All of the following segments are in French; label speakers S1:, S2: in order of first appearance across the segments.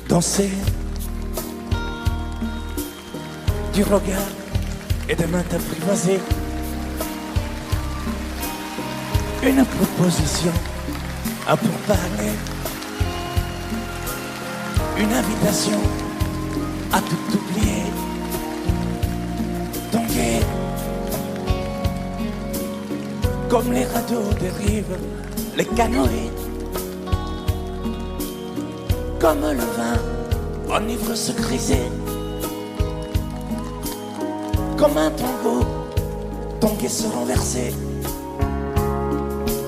S1: danser du regard et des mains apprivoisées. Une proposition à pourparler, une invitation à tout oublier. Tanguer comme les radeaux des rives, les canoës, comme le vin enivre se griser, comme un tango, tanguer se renverser,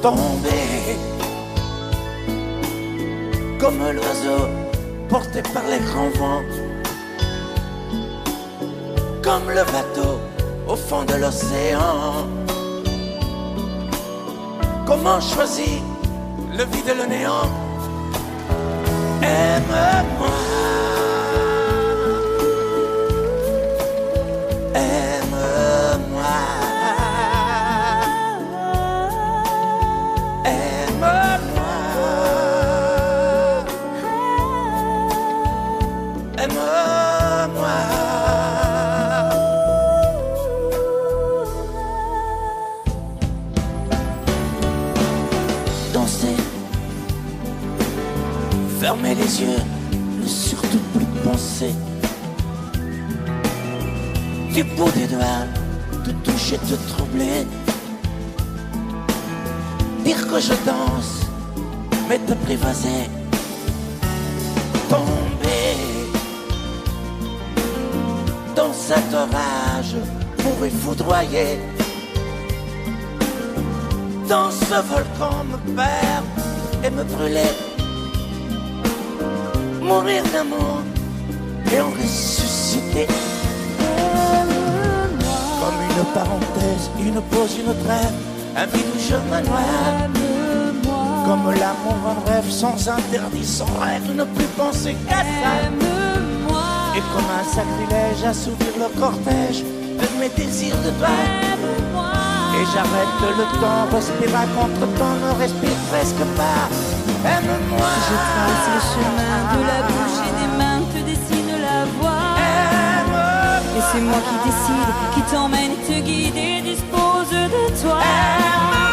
S1: tomber comme l'oiseau porté par les grands vents, comme le bateau au fond de l'océan. Comment choisir le vide et le néant? Aime-moi, aime-moi, aime-moi, aime-moi. Danser, fermer les yeux, ne surtout plus penser. Du bout des doigts, te toucher, te troubler. Dire que je danse, mais t'apprivoiser. Tomber dans cet orage pour y foudroyer. Dans ce volcan me perdre et me brûler. Mourir d'amour et en ressusciter. Comme une parenthèse, une pause, une trêve, un vide où je me noie. Comme l'amour en rêve, sans interdit, sans règle, ne plus penser qu'à ça. Et comme un sacrilège, assouvir le cortège de mes désirs de toi. Et j'arrête le temps, respire à contre-temps, ne respire presque pas. Aime-moi.
S2: Je trace le chemin de la bouche et des mains te dessine la voie.
S1: Aime-moi.
S2: Et c'est moi qui décide, qui t'emmène, te guide et dispose de toi.
S1: Aime-moi.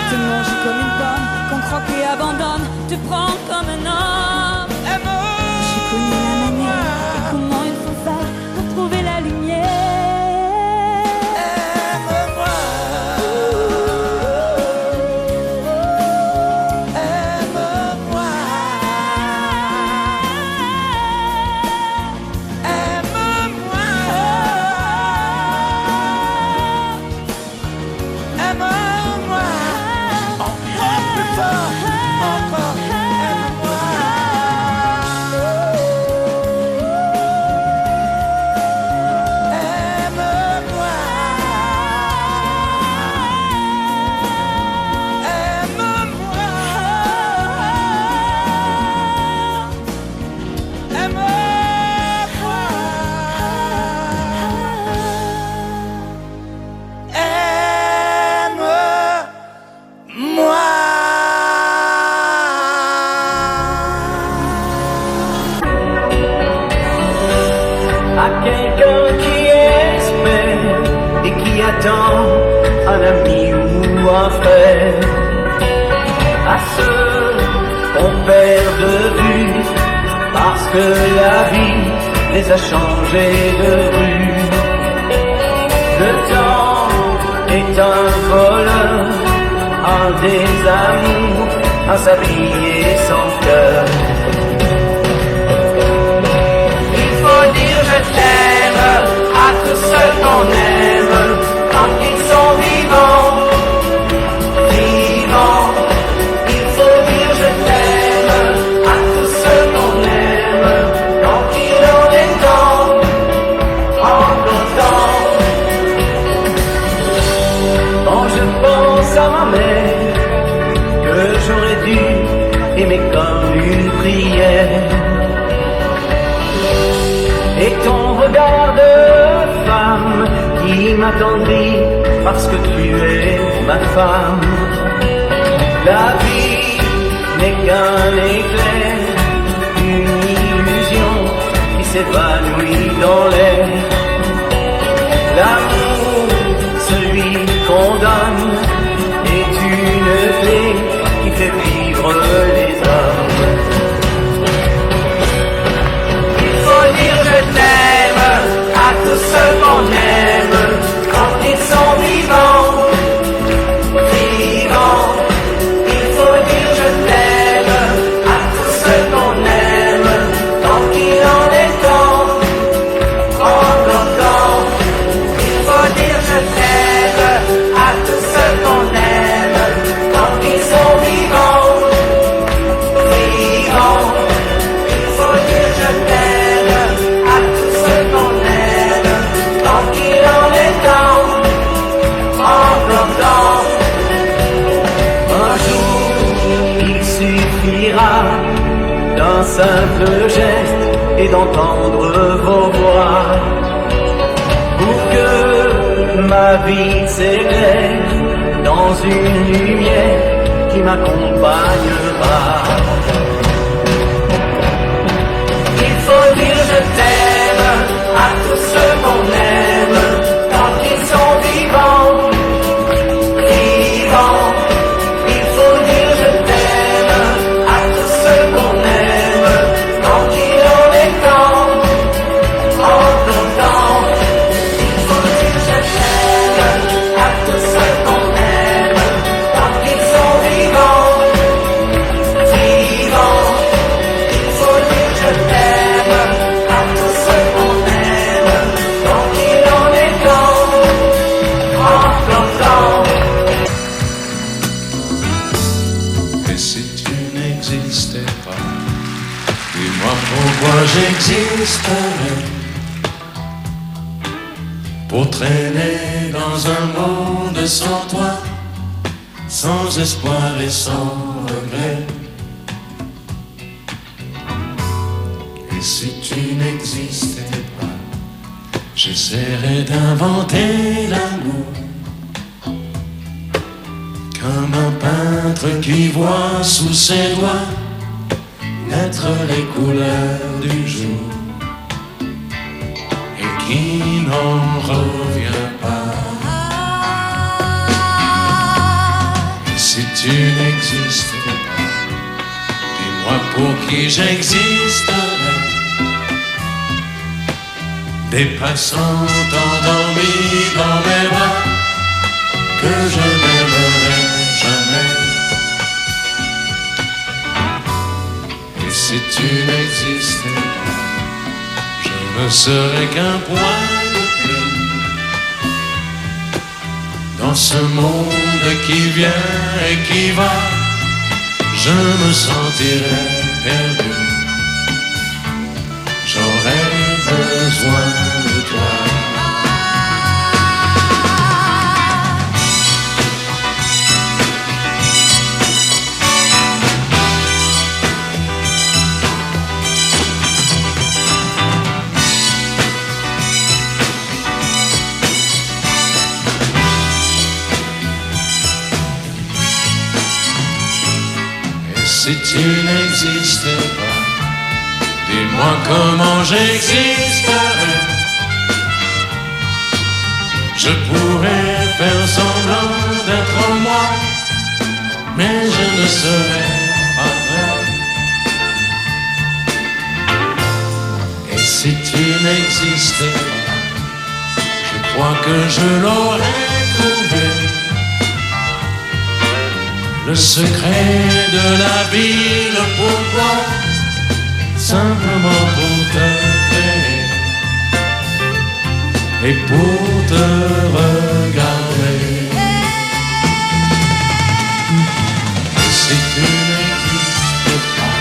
S2: Te mange comme une pomme, qu'on croque et abandonne, te prend comme un homme.
S1: Aime-moi.
S2: J'ai connu la manière et comment il faut faire pour trouver la lumière.
S3: Un ami ou un frère, à ceux qu'on perd de vue, parce que la vie les a changés de rue. Le temps est un voleur, un désamour, un sablier sans cœur. Il faut dire je t'aime à tous ceux qu'on aime, quand ils sont vivants, vivants. Il faut dire je t'aime à tous ceux qu'on aime, quand il en est temps, encore temps. Quand je pense à ma mère, que j'aurais dû aimer comme une prière, et ton regard de femme qui m'attendrit parce que tu es ma femme. La vie n'est qu'un éclair, une illusion s'évanouit dans l'air. L'amour, celui qu'on donne, est une clé qui fait vivre les hommes. Il faut dire je t'aime à tous ceux qu'on aime quand ils sont vivants, vivants. Il faut dire je t'aime à tous ceux qu'on aime tant qu'il en est temps, encore temps. Il faut dire je t'aime à tous ceux qu'on aime tant qu'ils sont vivants, vivants. Il faut dire je t'aime à tous ceux qu'on aime tant qu'il en est temps, encore temps. Un jour, il suffira d'un simple geste et d'entendre vos voix pour que ma vie s'éclaire dans une lumière qui m'accompagnera. Il faut dire je t'aime à tous ceux qu'on aime tant qu'ils sont vivants, vivants. Il faut dire je t'aime à tous ceux qu'on aime tant qu'il en est temps, encore temps. Il faut dire je t'aime à tous ceux qu'on aime tant qu'ils sont vivants, vivants. Il faut dire je t'aime à tous ceux qu'on aime tant qu'il en est temps, encore temps.
S1: Et si tu n'existais pas, dis-moi pourquoi j'existerais. Pour traîner dans un monde sans toi, sans espoir et sans regret. Et si tu n'existais pas, j'essaierais d'inventer l'amour. Comme un peintre qui voit sous ses doigts naître les couleurs du jour et qui n'en revient pas. Et si tu n'existais pas, dis-moi pour qui j'existerais. Des passants endormis dans mes bras que je n'aimerais jamais. Et si tu n'existais pas, je ne serais qu'un point de plus dans ce monde qui vient et qui va. Je me sentirais perdu. J'aurais besoin de toi. Si tu n'existais pas, dis-moi comment j'existerais. Je pourrais faire semblant d'être moi, mais je ne serais pas vrai. Et si tu n'existais pas, je crois que je l'aurais trouvé. Le secret de la vie, le pourquoi, simplement pour te créer et pour te regarder. Et si tu n'existes pas,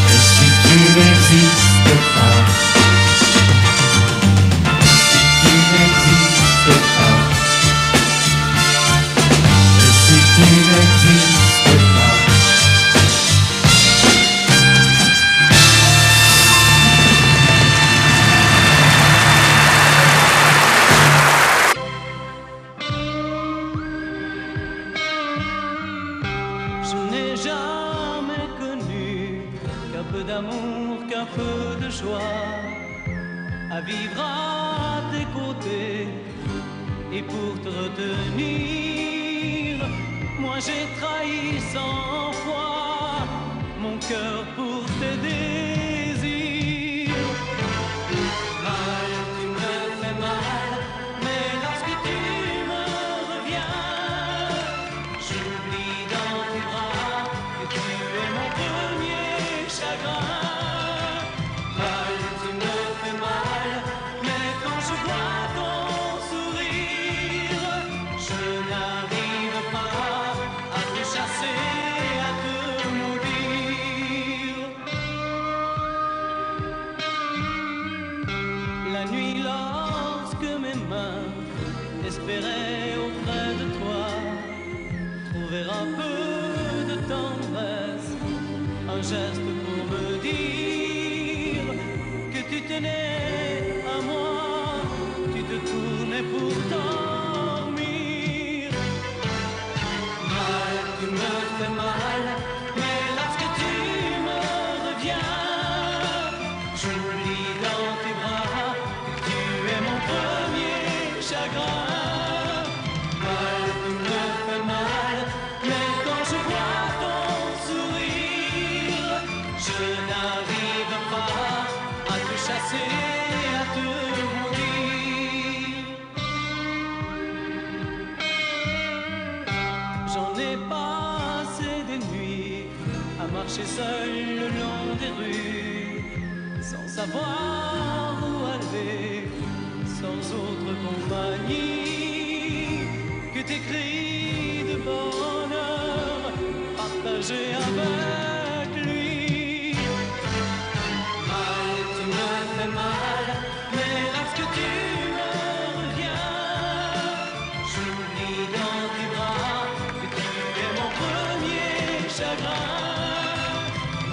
S1: et si tu n'existes pas, si tu n'existes pas, si tu n'existes pas.
S3: Je n'ai jamais connu qu'un
S4: peu d'amour qu'un peu de joie, à vivre à tes côtés. Et pour te retenir, moi j'ai trahi 100 fois mon cœur pour tes désirs. Mal, tu me fais mal, mais lorsque tu me reviens, j'oublie dans tes bras que tu es mon premier chagrin. Mal, tu me fais mal, mais quand je vois ton sourire, je n'arrive pas à te chasser, à te maudire. La nuit, lorsque mes mains espéraient auprès de toi trouver un peu de tendresse, un geste pour me dire que tu tenais à moi, tu te tournais pour dormir. Mal, tu me fais mal, mais lorsque tu me reviens, j'oublie dans tes bras que tu es mon premier chagrin. Mal, tu me fais mal, mais quand je vois ton sourire, je n'arrive pas à te chasser, à te maudire. J'en ai passé des nuits à marcher seul le long des rues, sans savoir où aller, sans autre compagnie que tes cris de bonheur partagés avec lui. Mal, tu me fais mal, mais lorsque tu me reviens, j'oublie dans tes bras que tu es mon premier chagrin.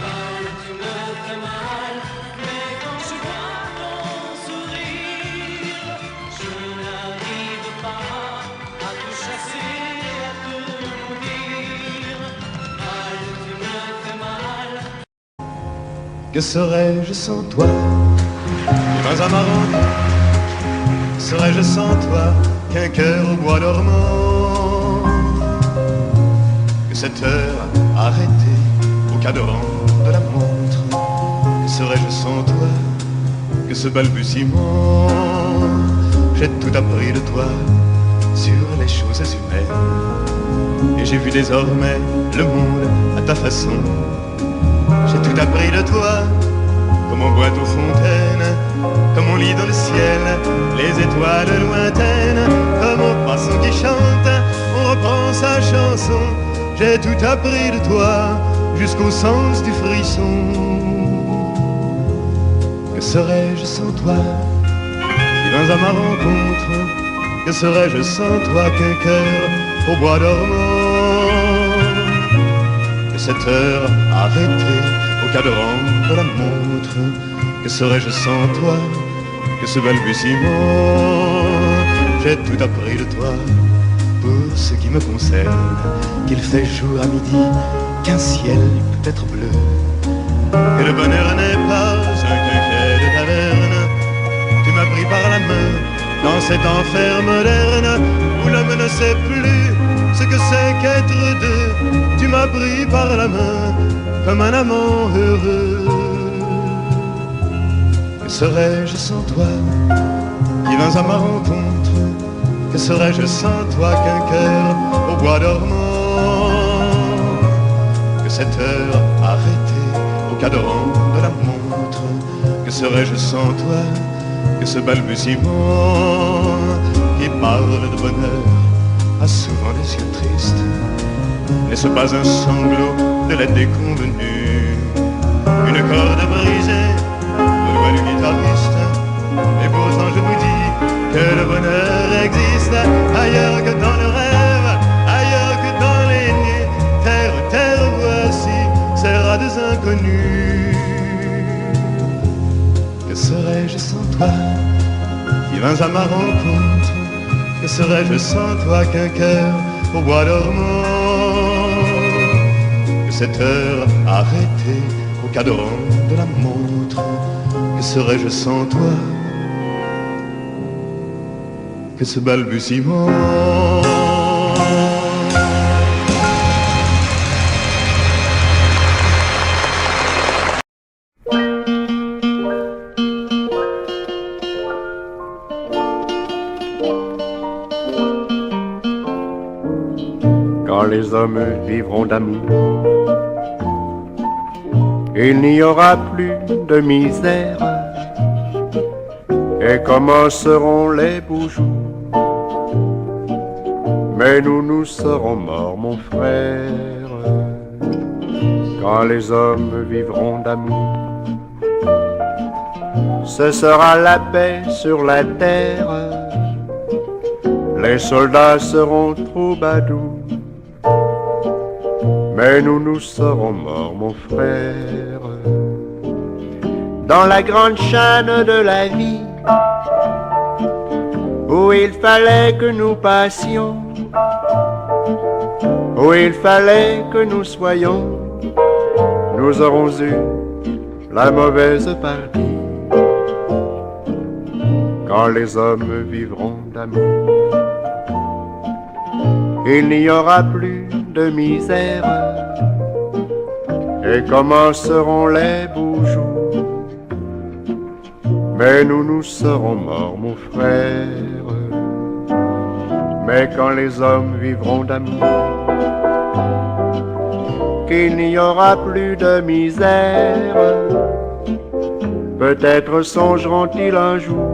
S4: Mal, tu me fais mal, mais quand je vois ton sourire, je n'arrive pas à te chasser, à te maudire. Mal, tu me fais mal.
S5: Que serais-je sans toi? Dans un marron, serais-je sans toi qu'un cœur au bois dormant? Que cette heure arrêtée au cadran de la montre, que serais-je sans toi? Que ce balbutiement, j'ai tout appris de toi sur les choses humaines, et j'ai vu désormais le monde à ta façon. J'ai tout appris de toi, comme on boit aux fontaines, comme on lit dans le ciel les étoiles lointaines, comme au passant qui chante, on reprend sa chanson. J'ai tout appris de toi, jusqu'au sens du frisson. Que serais-je sans toi? Qui vins à ma rencontre, que serais-je sans toi qu'un cœur au bois dormant? Que cette heure arrêtée au cadran de la montre, que serais-je sans toi? Que ce balbutiement, j'ai tout appris de toi. Pour ce qui me concerne, qu'il fait jour à midi, qu'un ciel peut être bleu, que le bonheur n'est pas un quinquet de taverne. Tu m'as pris par la main dans cet enfer moderne où l'homme ne sait plus ce que c'est qu'être deux. Tu m'as pris par la main comme un amant heureux. Que serais-je sans toi qui vins à ma rencontre? Que serais-je sans toi qu'un cœur au bois dormant? Que cette heure arrêtée au cadran de la montre, que serais-je sans toi? Que ce balbutiement qui parle de bonheur a souvent des yeux tristes, n'est-ce pas un sanglot de la déconvenue? Une corde brisée de doigt du guitariste, et pourtant je vous dis que le bonheur existe ailleurs que dans le rêve, ailleurs que dans les nuits. Terre, terre, voici ces rats inconnus. Que serais-je sans toi qui vins à ma rencontre? Que serais-je sans toi qu'un cœur au bois dormant? Que cette heure arrêtée au au cadran de la montre. Que serais-je sans toi? Que ce balbutiement.
S6: Quand les hommes vivront d'amour, il n'y aura plus de misère et commenceront les beaux jours. Mais nous serons morts, mon frère, quand les hommes vivront d'amour. Ce sera la paix sur la terre, les soldats seront troubadours. Mais nous serons morts, mon frère, dans la grande chaîne de la vie, où il fallait que nous passions, où il fallait que nous soyons. Nous aurons eu la mauvaise partie, quand les hommes vivront d'amour. Il n'y aura plus de misère et commenceront les beaux jours. Mais nous serons morts, mon frère. Mais quand les hommes vivront d'amour, qu'il n'y aura plus de misère, peut-être songeront-ils un jour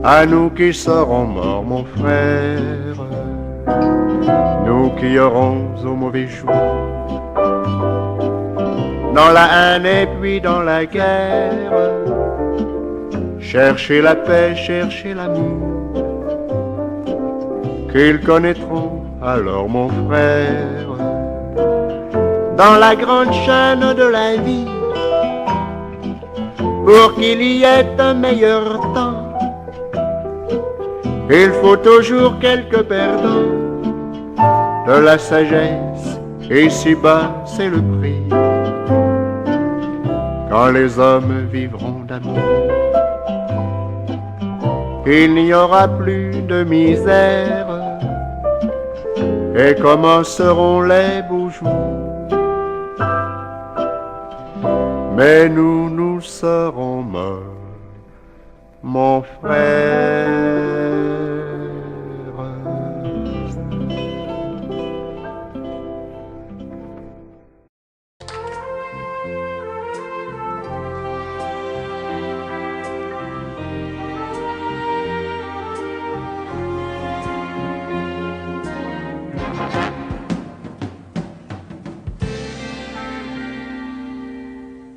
S6: à nous qui serons morts, mon frère, nous qui aurons au mauvais jour, dans la haine et puis dans la guerre, chercher la paix, chercher l'amour, qu'ils connaîtront alors, mon frère, dans la grande chaîne de la vie, pour qu'il y ait un meilleur temps. Il faut toujours quelques perdants, de la sagesse, et si bas c'est le prix, quand les hommes vivront d'amour. Il n'y aura plus de misère, et commenceront les beaux jours. Mais nous serons morts, mon frère.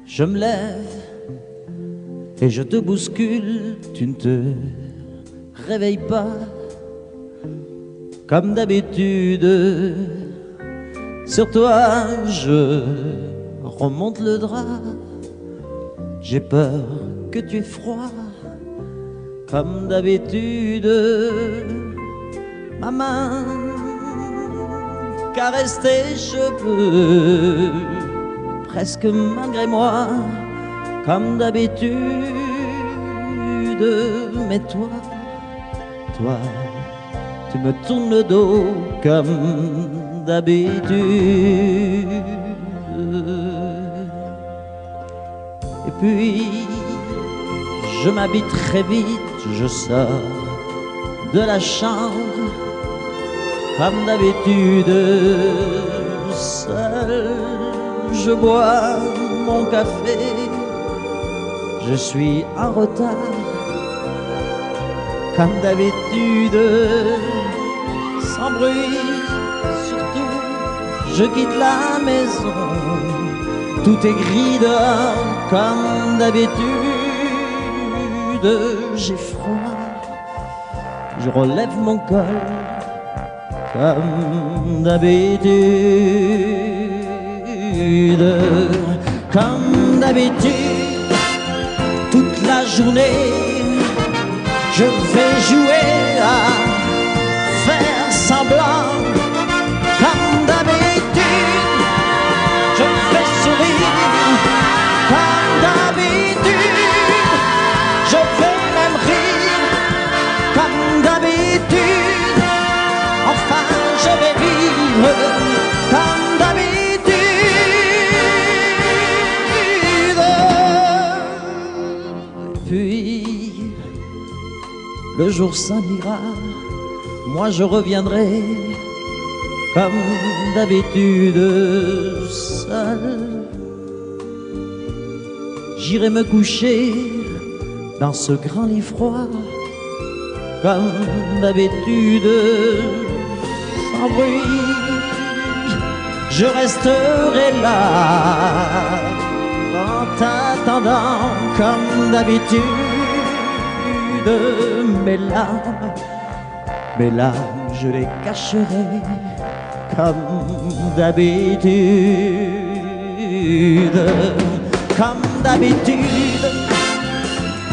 S7: Je me lève et je te bouscule, tu ne te réveilles pas comme d'habitude. Sur toi je remonte le drap, j'ai peur que tu aies froid comme d'habitude. Ma main caresse tes cheveux, presque malgré moi, comme d'habitude. Mais toi, tu me tournes le dos comme d'habitude. Et puis, je m'habille très vite, je sors de la chambre, comme d'habitude, seul. Je bois mon café, je suis en retard, comme d'habitude, sans bruit, surtout, je quitte la maison, tout est gris dehors, comme d'habitude, j'ai froid, je relève mon col, comme d'habitude. Comme d'habitude, toute la journée, je vais jouer à faire semblant. Comme d'habitude, je fais le jour s'en ira, moi je reviendrai comme d'habitude seul. J'irai me coucher dans ce grand lit froid, comme d'habitude, sans bruit. Je resterai là, en t'attendant, comme d'habitude. Mes larmes, je les cacherai, comme d'habitude. Comme d'habitude,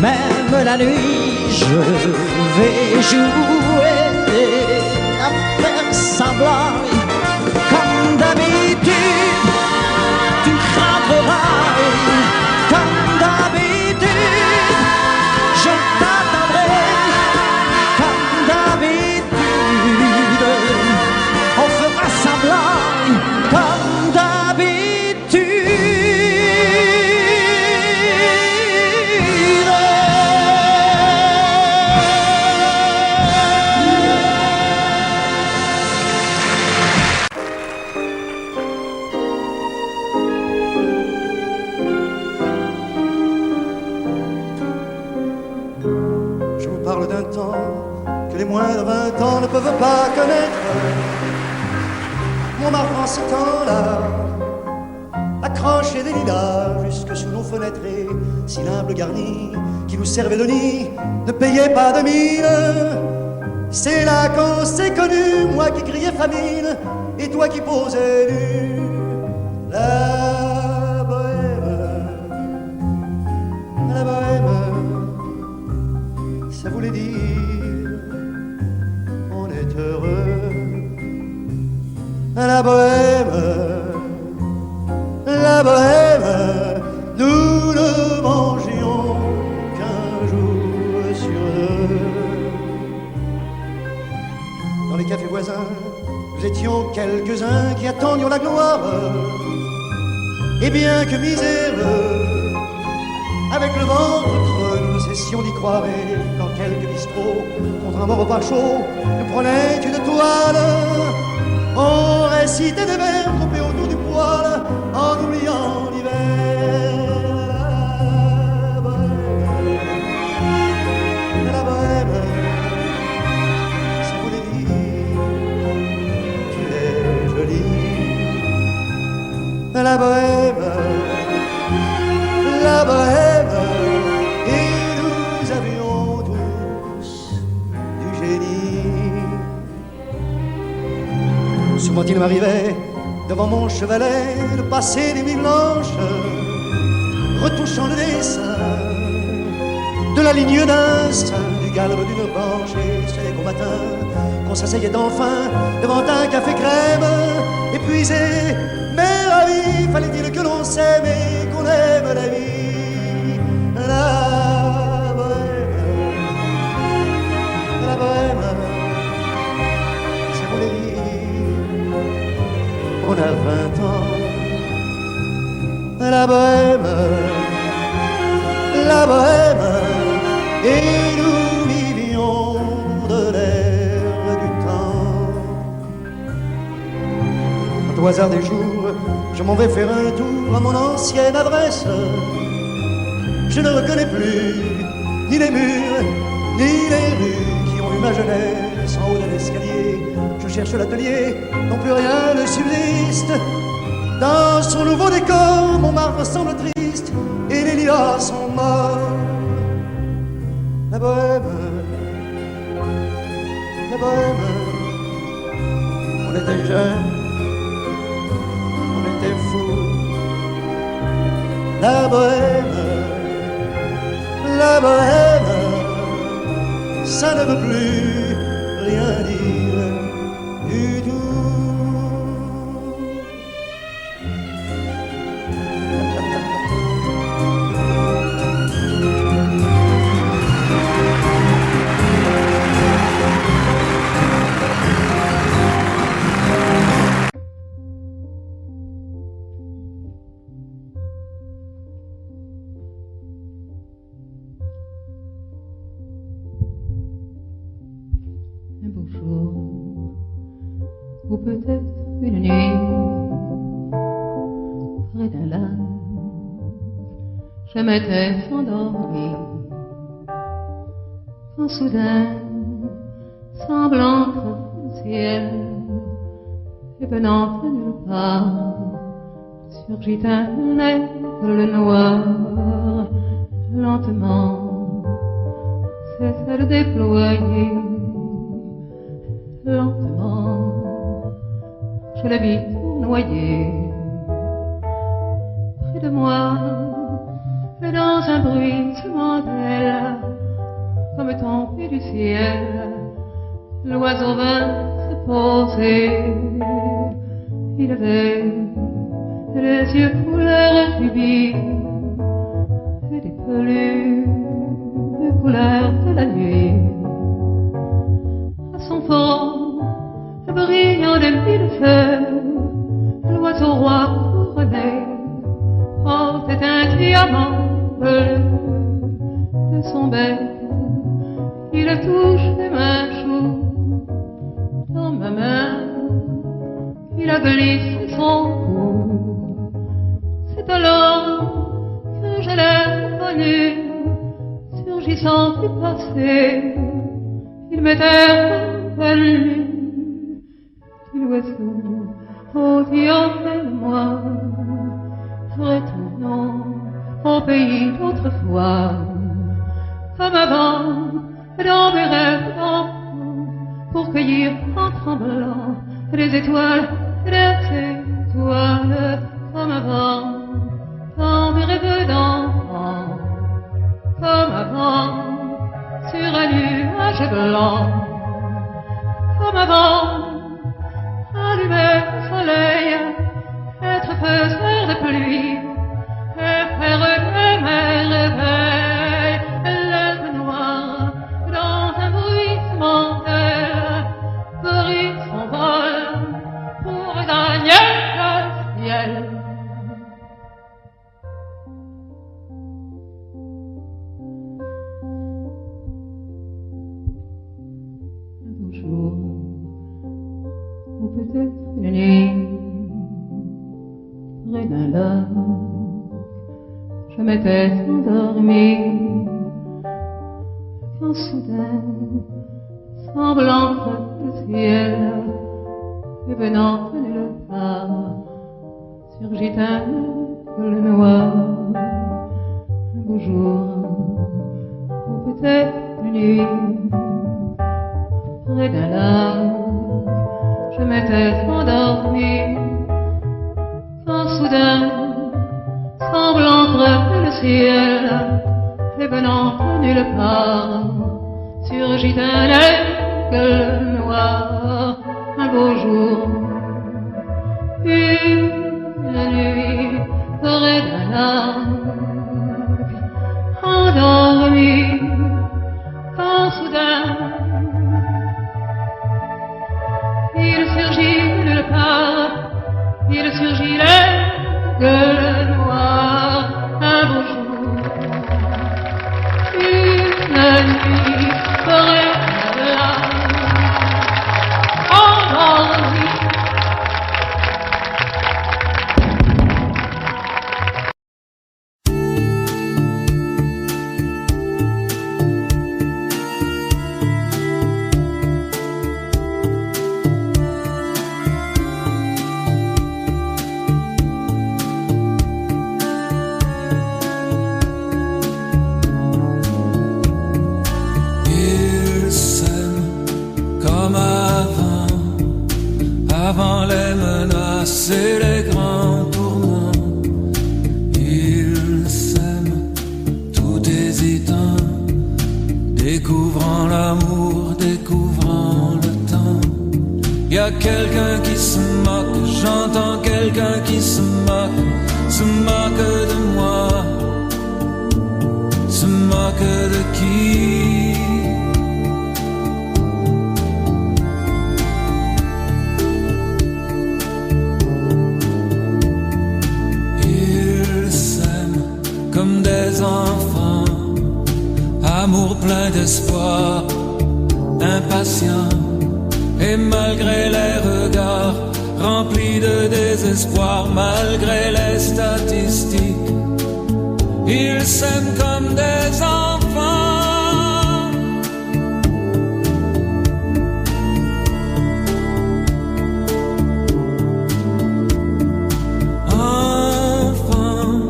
S7: même la nuit, je vais jouer à faire semblant. Comme d'habitude, tu rentreras. Comme d'habitude, je t'attendrai. Comme d'habitude, on fera semblant. Comme d'habitude.
S8: Moins de 20 ans ne peuvent pas connaître. Montmartre en ce temps-là, accroché des lilas jusque sous nos fenêtres, et si l'humble garni qui nous servait de nid ne payait pas de mine. C'est là qu'on s'est connus, moi qui criais famine et toi qui posais nu. La bohème, ça voulait dire heureux. La bohème, nous ne mangions qu'un jour sur deux. Dans les cafés voisins, nous étions quelques-uns qui attendions la gloire. Et bien que miséreux, avec le ventre creux, nous cessions d'y croire. Et quand quelques bistrots, contre un bon repas chaud, nous prenaient une toile, on récitait des vers groupés autour du poêle, en oubliant l'hiver. La bohème, ça voulait dire tu es jolie. La bohème, et nous avions tous du génie. Souvent il m'arrivait devant mon chevalet de passer des nuits blanches, retouchant le dessin de la ligne d'un sein, du galbe d'une branche. Et c'est qu'au matin qu'on s'asseyait enfin devant un café crème, épuisé mais ravi. Fallait-il que l'on s'aime et qu'on aime la vie. La bohème, ça voulait dire on a 20 ans. La bohème, et nous vivions de l'air du temps. Au hasard des jours, je m'en vais faire un tour à mon ancienne adresse. Je ne reconnais plus ni les murs, ni les rues qui ont vu ma jeunesse en haut de l'escalier. Je cherche l'atelier dont plus rien ne subsiste. Dans son nouveau décor, Montmartre semble triste et les lilas sont morts. La bohème, on était jeunes, on était fous. La bohème, ça ne veut plus rien dire du tout.
S9: ou peut-être une nuit près d'un lac. Je m'étais endormie quand soudain, semblant entre le ciel et venant de nulle part, surgit un aigle noir. Lentement cessa de déployer. Lentement je la vis noyer près de moi, et dans un bruissement d'aile, comme tombé du ciel, l'oiseau vint se poser. Il avait les yeux couleur rubis et des peluches couleur de la nuit. À son front brillant de mille feux, l'oiseau roi couronné portait un diamant bleu. De son bec il touchait ma joue. Dans ma main il a glissé son cou. C'est alors que je l'ai reconnu, surgissant du passé. Il m'était revenu de l'oiseau qui auprès de moi. Retournons au pays d'autrefois, comme avant, dans mes rêves d'enfant, pour cueillir en tremblant des étoiles, des étoiles, comme avant, dans mes rêves d'enfant, comme avant, sur un nuage blanc, comme avant, allumer le soleil, être faiseur de pluie, et faire de merveilles, l'aigle noir, dans un bruissement d'aile, brise son vol pour gagner le ciel. Un beau jour, ou peut-être une nuit, près d'un lac, je m'étais endormie quand soudain, semblant entre le ciel et venant de nulle part, surgit un aigle noir. Un beau jour, ou peut-être une nuit, près d'un lac, je m'étais endormie quand soudain, semblant entre le ciel et venant de nulle part, surgit un aigle noir. Un beau jour, une nuit, près d'un lac, endormi, quand soudain il surgit de nulle part, il surgit l'aigle noir. Un beau jour, une nuit, près d'un lac, endormi.
S10: Avant les menaces et les grands tourments, ils s'aiment tout hésitant, découvrant l'amour, découvrant le temps. Y a quelqu'un qui se moque, j'entends quelqu'un qui se moque de moi, se moque de qui? Comme des enfants, amour plein d'espoir, impatient, Et malgré les regards remplis de désespoir, malgré les statistiques, ils s'aiment comme des enfants. Enfants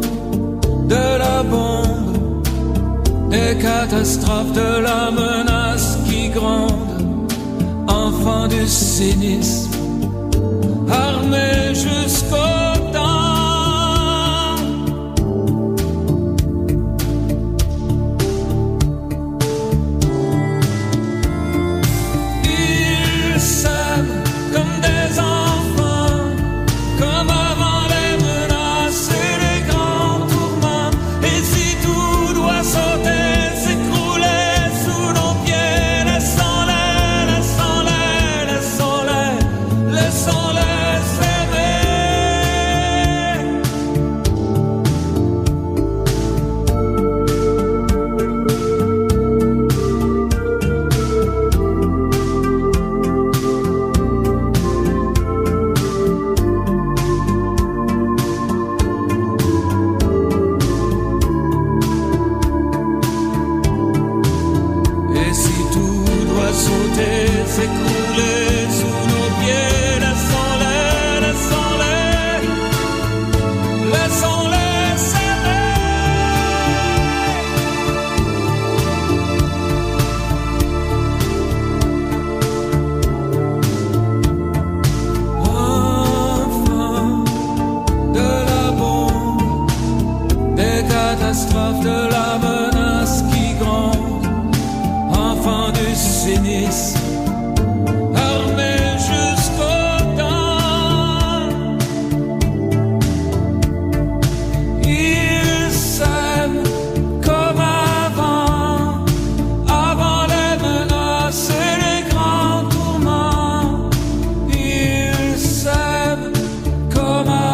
S10: de la bombe, des catastrophes, de la menace qui gronde, enfants du cynisme, armés jusqu'aux dents. Ils s'aiment comme des enfants, comme avant les menaces et les grands tourments. Et si tout doit sauter, s'écrouler sous nos pieds, laissons-les, laissons-les, laissons-les, laissons-les. Et si tout doit sauter, s'écrouler sous nos pieds, laissons-les, laissons-les, laissons-les s'aimer. Enfants de la bombe, des catastrophes, de la menace qui gronde, enfants du cynisme, armés jusqu'aux dents. Ils s'aiment comme avant, avant les menaces et les grands tourments. Ils s'aiment comme avant.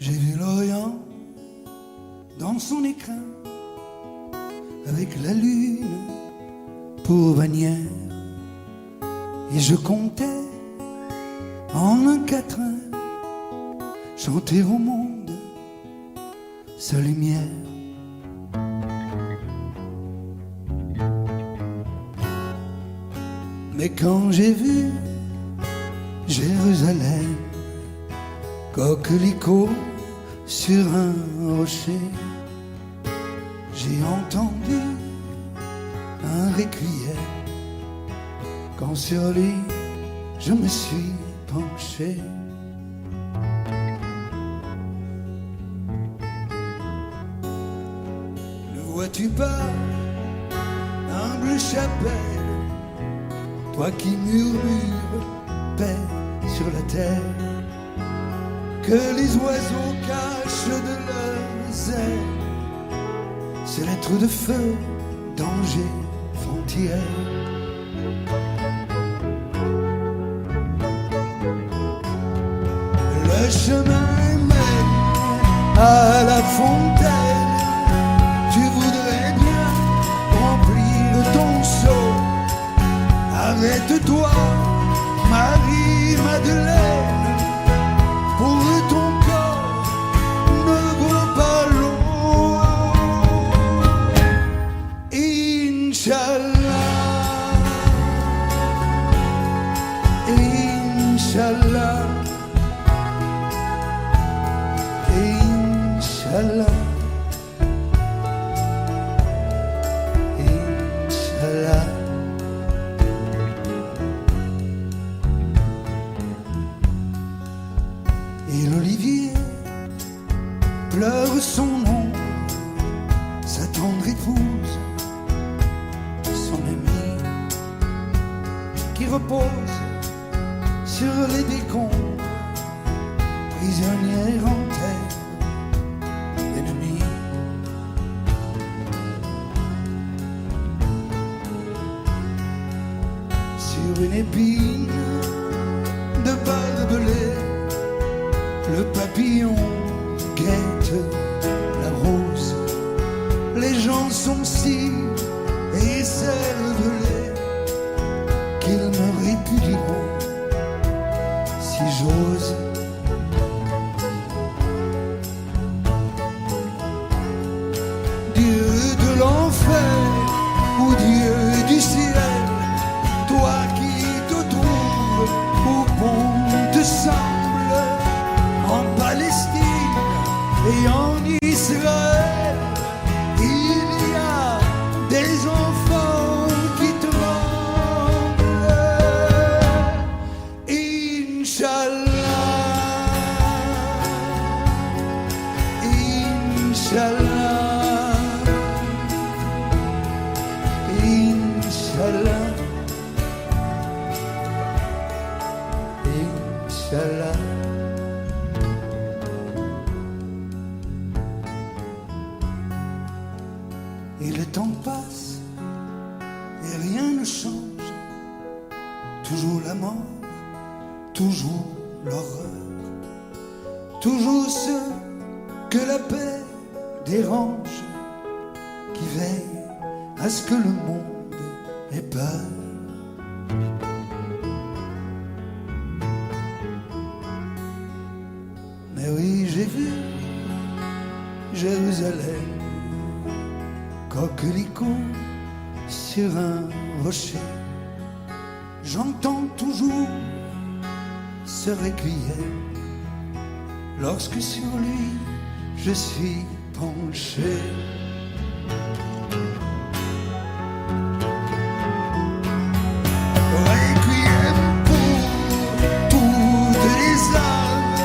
S1: J'ai vu l'Orient dans son écrin, avec la lune pour bannière, et je comptais en un quatrain chanter au monde sa lumière. Mais quand j'ai vu Jérusalem, coquelicot sur un rocher, j'ai entendu un requiem, quand sur lui je me suis penché. Le vois-tu pas, humble chapelle, toi qui murmures paix sur la terre, que les oiseaux cachent de leurs ailes, ces lettres de feu, danger, frontière. Le chemin mène à la fontaine, tu voudrais bien remplir ton seau. Arrête-toi, Marie-Madeleine, pour ton corps ne vaut pas l'eau. Inch'Allah, Inch'Allah, Inch'Allah, Inch'Allah.
S11: Et l'olivier pleure son nom, sa tendre épouse, son ami, qui repose sur les décombres, prisonnière en terre ennemie. Sur une épine de barbelé, le papillon guette la rose. Les gens sont si écervelés qu'ils me répudieront si j'ose. Dieu de l'enfer ou Dieu du ciel, toi qui te trouves où bon te semble, en Palestine et en Israël, il y a des enfants qui tremblent. Inch'Allah, Inch'Allah, Inch'Allah, Inch'Allah. Et le temps passe et rien ne change. Toujours la mort, toujours l'horreur, toujours ceux que la paix dérange, qui veillent à ce que le monde ait peur. Mais oui, j'ai vu Jérusalem, coquelicot sur un rocher. J'entends toujours ce requiem lorsque sur lui je suis penché. Requiem pour toutes les âmes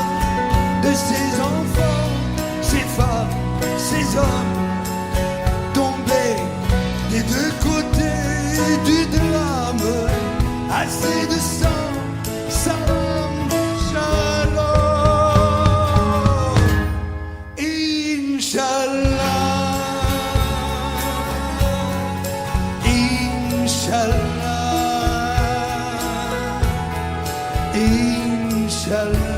S11: de ces enfants, ces femmes, ces hommes tombés des deux côtés du drame. Assez de sang, salam, shalom. Inch'Allah, Inch'Allah, Inch'Allah,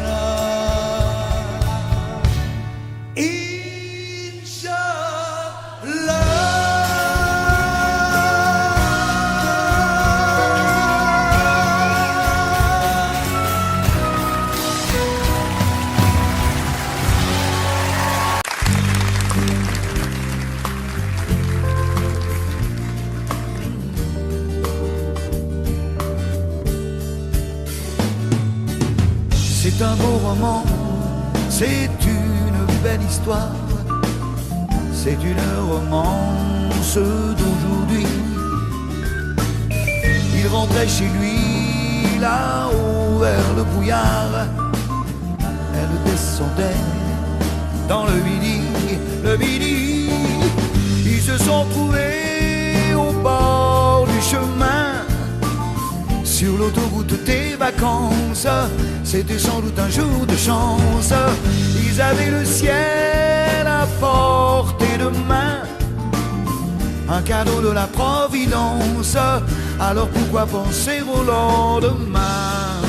S1: C'est un beau roman, c'est une belle histoire, c'est une romance d'aujourd'hui. Il rentrait chez lui là-haut vers le brouillard, elle descendait dans le midi, ils se sont trouvés au bord du chemin, sur l'autoroute des vacances. C'était sans doute un jour de chance, ils avaient le ciel à portée de main, un cadeau de la Providence, alors pourquoi penser au lendemain?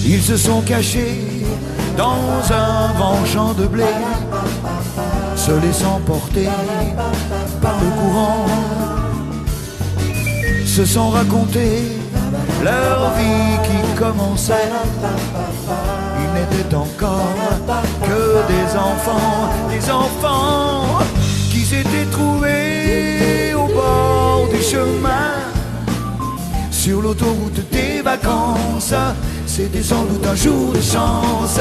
S1: Ils se sont cachés dans un grand champ de blé, se laissant porter par le courant, se sont racontés leur vie qui commençait. Ils n'étaient encore que des enfants qui s'étaient trouvés au bord du chemin, sur l'autoroute des vacances. C'était sans doute un jour de chance,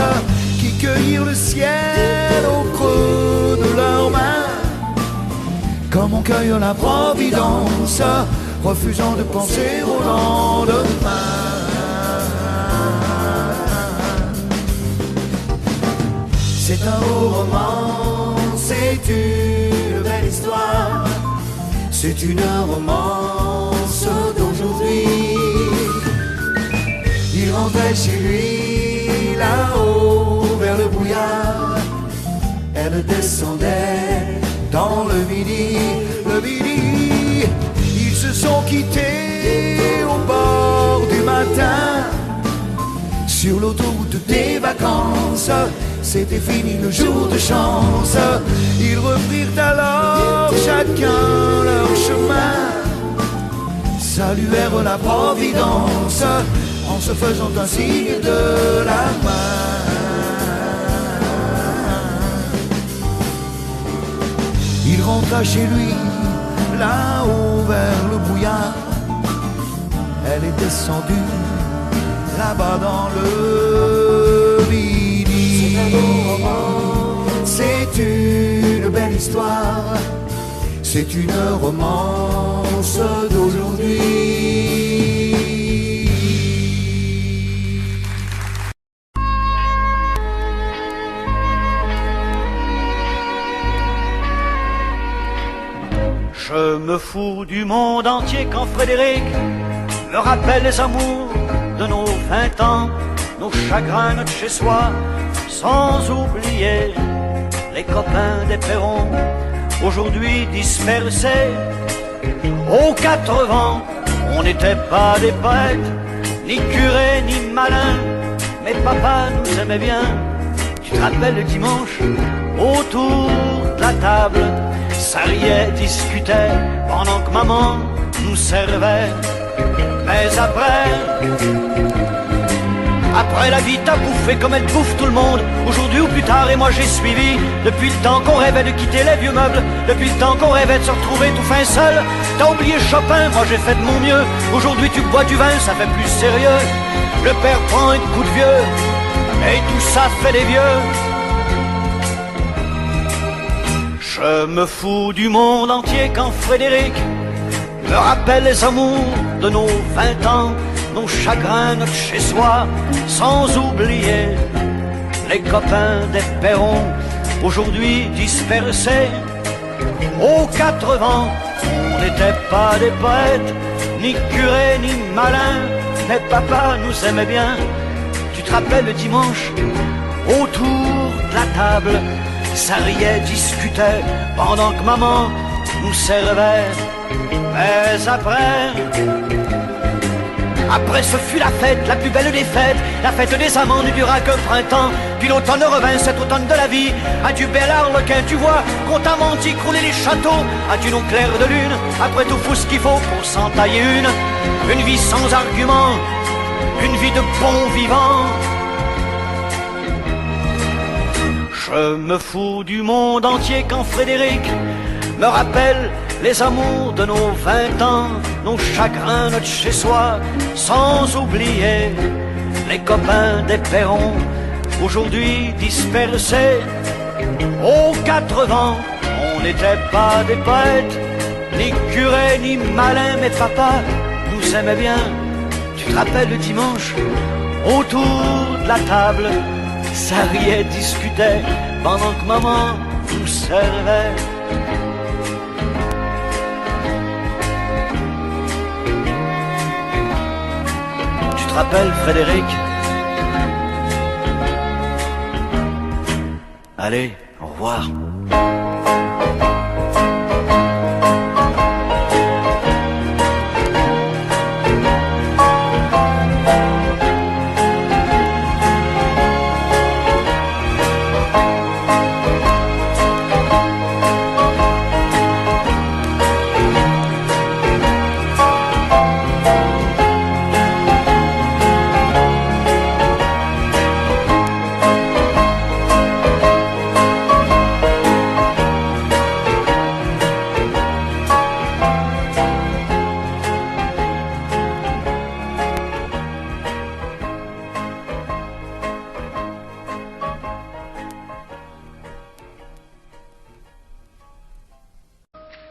S1: qui cueillirent le ciel au creux de leurs mains, comme on cueille la Providence, refusant de penser au lendemain.
S3: un beau roman, c'est une belle histoire, c'est une romance d'aujourd'hui. Il rentrait chez lui là-haut vers le brouillard, elle descendait dans le midi, le midi. Ils se sont quittés au bord du matin, sur l'autoroute des vacances. C'était fini le jour de chance. Ils reprirent alors chacun leur chemin, saluèrent la providence en se faisant un signe de la main. Il rentra chez lui, là-haut vers le brouillard. Elle est descendue, là-bas dans le midi. C'est une belle histoire, c'est une romance d'aujourd'hui.
S12: Je me fous du monde entier quand Frédéric me rappelle les amours de nos 20 ans, nos chagrins, notre chez-soi, sans oublier les copains des perrons, aujourd'hui dispersés aux 4 vents. On n'était pas des poètes, ni curés, ni malins, mais papa nous aimait bien. Tu te rappelles le dimanche, autour de la table, ça riait, discutait, pendant que maman nous servait. Mais après la vie t'a bouffé comme elle bouffe tout le monde, aujourd'hui ou plus tard, et moi j'ai suivi. Depuis le temps qu'on rêvait de quitter les vieux meubles, depuis le temps qu'on rêvait de se retrouver tout fin seul. T'as oublié Chopin, moi j'ai fait de mon mieux. Aujourd'hui tu bois du vin, ça fait plus sérieux. Le père prend un coup de vieux, et tout ça fait des vieux. Je me fous du monde entier quand Frédéric me rappelle les amours de nos 20 ans, nos chagrins, notre chez-soi, sans oublier les copains des perrons, aujourd'hui dispersés aux 4 vents. On n'était pas des poètes, ni curés, ni malins, mais papa nous aimait bien. Tu te rappelles le dimanche, autour de la table, ça riait, discutait, pendant que maman nous servait. Mais après ce fut la fête, la plus belle des fêtes, la fête des amants ne dura qu'un printemps, puis l'automne revint, cet automne de la vie. Adieu bel arlequin, tu vois, qu'on t'a menti, crouler les châteaux. Adieu nos clairs de lune, après tout faut ce qu'il faut pour s'en tailler une vie sans argument, une vie de bon vivant. Je me fous du monde entier quand Frédéric me rappelle les amours de nos 20 ans, nos chagrins, notre chez-soi, sans oublier les copains des perrons, aujourd'hui dispersés aux 4 vents. On n'était pas des poètes, ni curés, ni malins, mais papa nous aimait bien. Tu te rappelles le dimanche, autour de la table, ça riait, discutait, pendant que maman nous servait. Tu te rappelles, Frédéric? Allez, au revoir.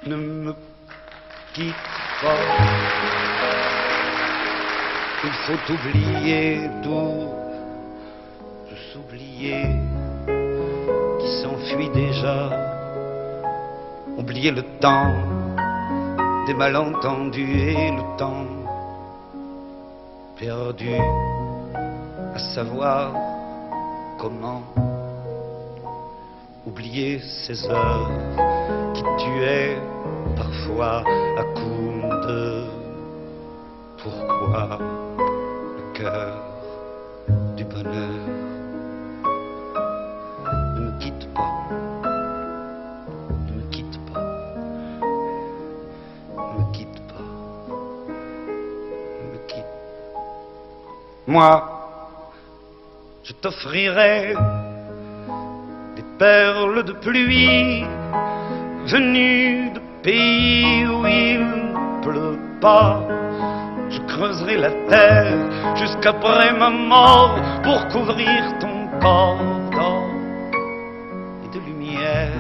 S11: Ne me quitte pas. Il faut oublier tout, s'oublier. s'enfuit déjà. Oublier le temps des malentendus et le temps perdu à savoir comment. Oublier ces heures qui tuaient parfois à coups de pourquoi le cœur du bonheur ne me quitte pas, ne me quitte pas, ne me quitte pas, ne me quitte. Moi, je t'offrirai des perles de pluie venues de pays où il ne pleut pas. Je creuserai la terre jusqu'après ma mort pour couvrir ton corps d'or et de lumière.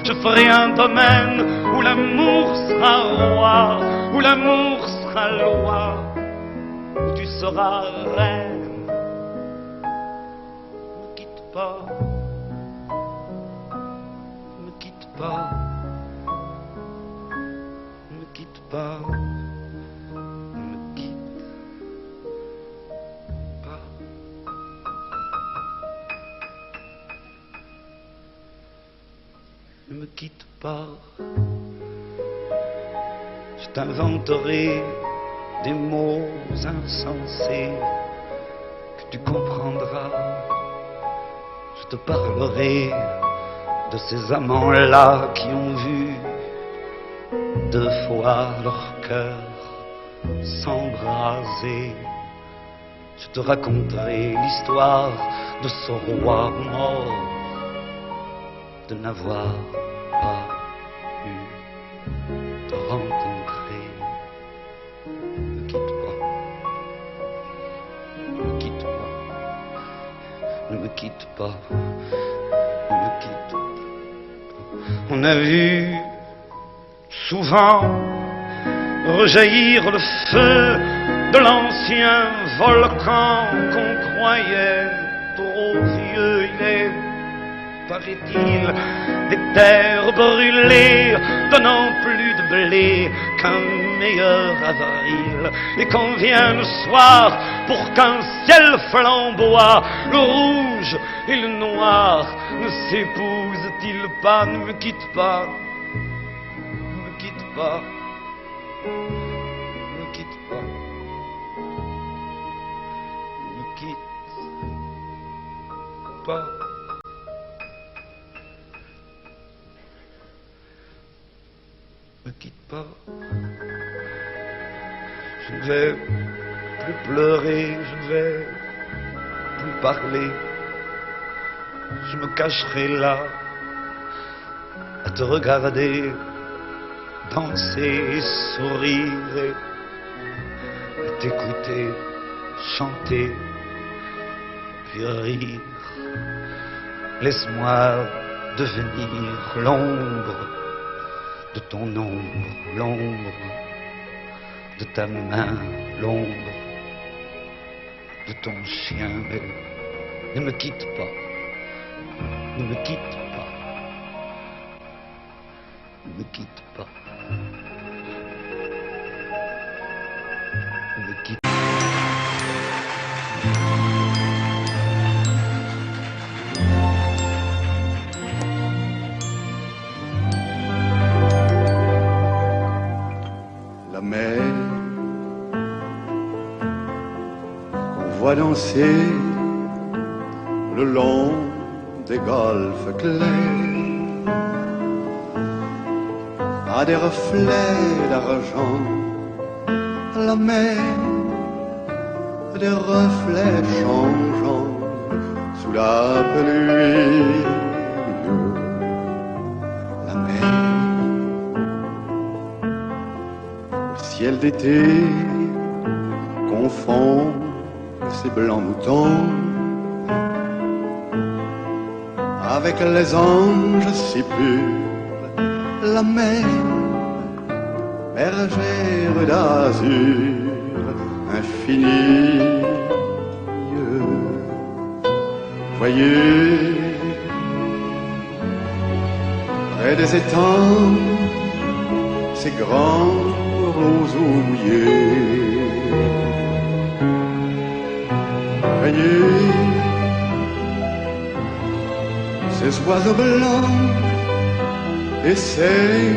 S11: Je ferai un domaine où l'amour sera roi, où l'amour sera loi, où tu seras reine. Ne me quitte pas, ne me quitte pas, ne me quitte pas. Ne me quitte pas, je t'inventerai des mots insensés que tu comprendras. Je te parlerai de ces amants-là qui ont vu 2 fois leur cœur s'embraser. Je te raconterai l'histoire de ce roi mort de n'avoir pas eu de rencontrer. Ne me quitte pas, ne me quitte pas, ne me quitte pas, ne me quitte pas. On a vu souvent rejaillir le feu de l'ancien volcan qu'on croyait trop vieux. Il est, paraît-il, des terres brûlées, donnant plus de blé qu'un meilleur avril. Et qu'on vient le soir pour qu'un ciel flamboie, le rouge et le noir ne s'épousent-ils pas? Ne me quitte pas, ne me quitte pas, ne me quitte pas, ne me quitte pas. Ne me quitte pas. Je ne vais plus pleurer, je ne vais plus parler. Je me cacherai là à te regarder danser et sourire et à t'écouter chanter puis rire. Laisse-moi devenir l'ombre de ton ombre, l'ombre de ta main, l'ombre de ton chien. Mais ne me quitte pas, ne me quitte pas, ne me quitte pas, ne me quitte pas.
S5: Voit danser le long des golfes clairs à des reflets d'argent, la mer, des reflets changeants sous la pluie. La mer, au ciel d'été, confond ces blancs moutons avec les anges si purs. La mer, bergère d'azur infini, joyeux près des étangs, ces grands roseaux mouillés. Régner, ces oiseaux blancs et ces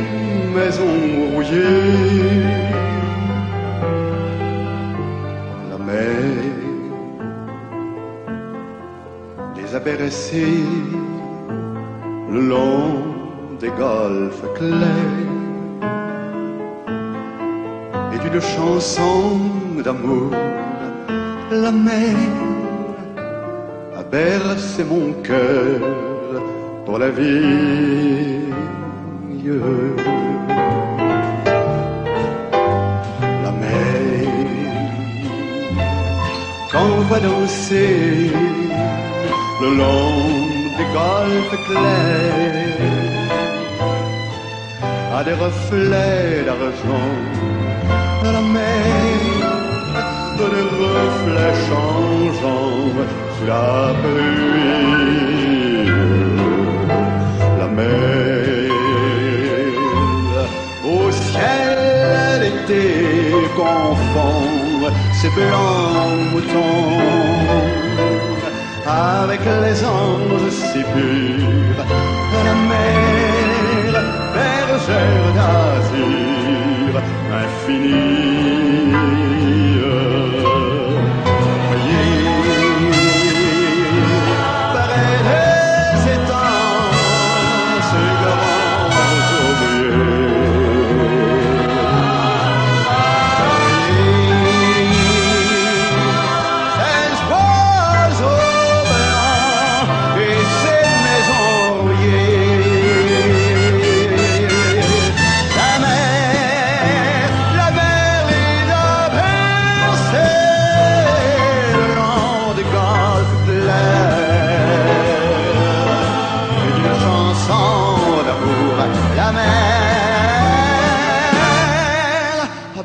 S5: maisons rouillées. La mer les a bercés le long des golfes clairs et d'une chanson d'amour. La mer a bercé mon cœur pour la vie. La mer qu'on voit danser le long des golfes clairs a des reflets d'argent. La mer des reflets changeants sous la pluie. La mer au ciel d'été confond ses blancs moutons avec les anges si purs. La mer, bergère d'azur infinie. Près des étangs, ces grands roseaux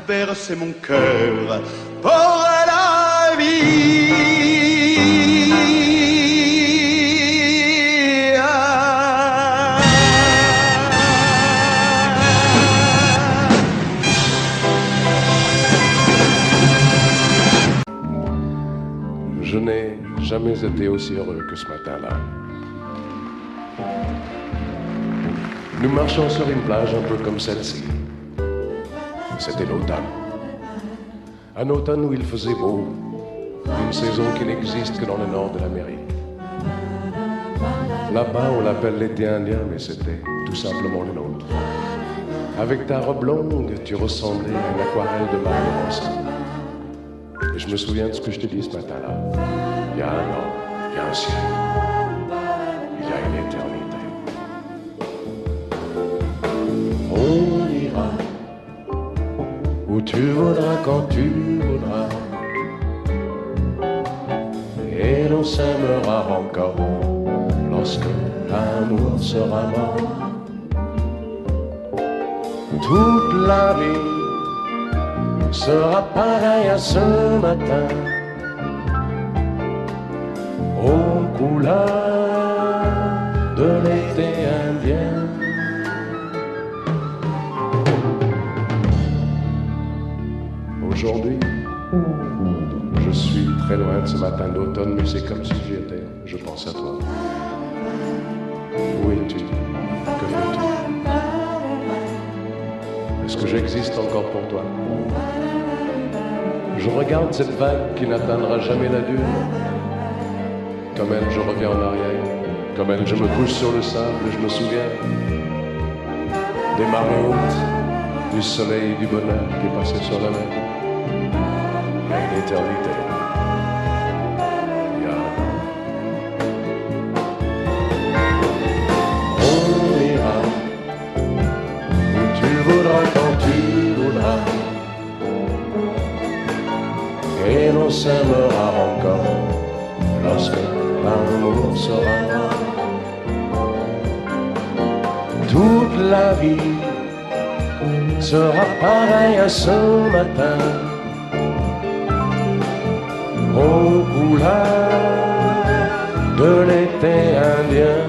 S5: bercer mon cœur pour la vie.
S6: Je n'ai jamais été aussi heureux que ce matin-là. Nous marchions sur une plage un peu comme celle-ci. C'était l'automne. Un automne où il faisait beau, une saison qui n'existe que dans le nord de l'Amérique. Là-bas, on l'appelle l'été indien, mais c'était tout simplement le nôtre. Avec ta robe longue, tu ressemblais à une aquarelle de Mario Rossi. Et je me souviens de ce que je te dis ce matin-là. Il y a un an, il y a un siècle, il y a une éternité. On ira où tu voudras, quand tu voudras, et l'on s'aimera encore lorsque l'amour sera mort. Toute la vie sera pareille à ce matin, aux couleurs de l'été indien. Aujourd'hui, je suis très loin de ce matin d'automne, mais c'est comme si j'y étais. Je pense à toi. Où es-tu? Que fais-tu? Est-ce que j'existe encore pour toi? Je regarde cette vague qui n'atteindra jamais la dune. Comme elle, je reviens en arrière. Comme elle, je me couche sur le sable et je me souviens des marées hautes, du soleil et du bonheur qui est passé sur la mer. Il y a une éternité. On ira où tu voudras, quand tu voudras, et l'on s'aimera encore lorsque l'amour sera là. Toute la vie sera pareille à ce matin, aux couleurs de l'été indien.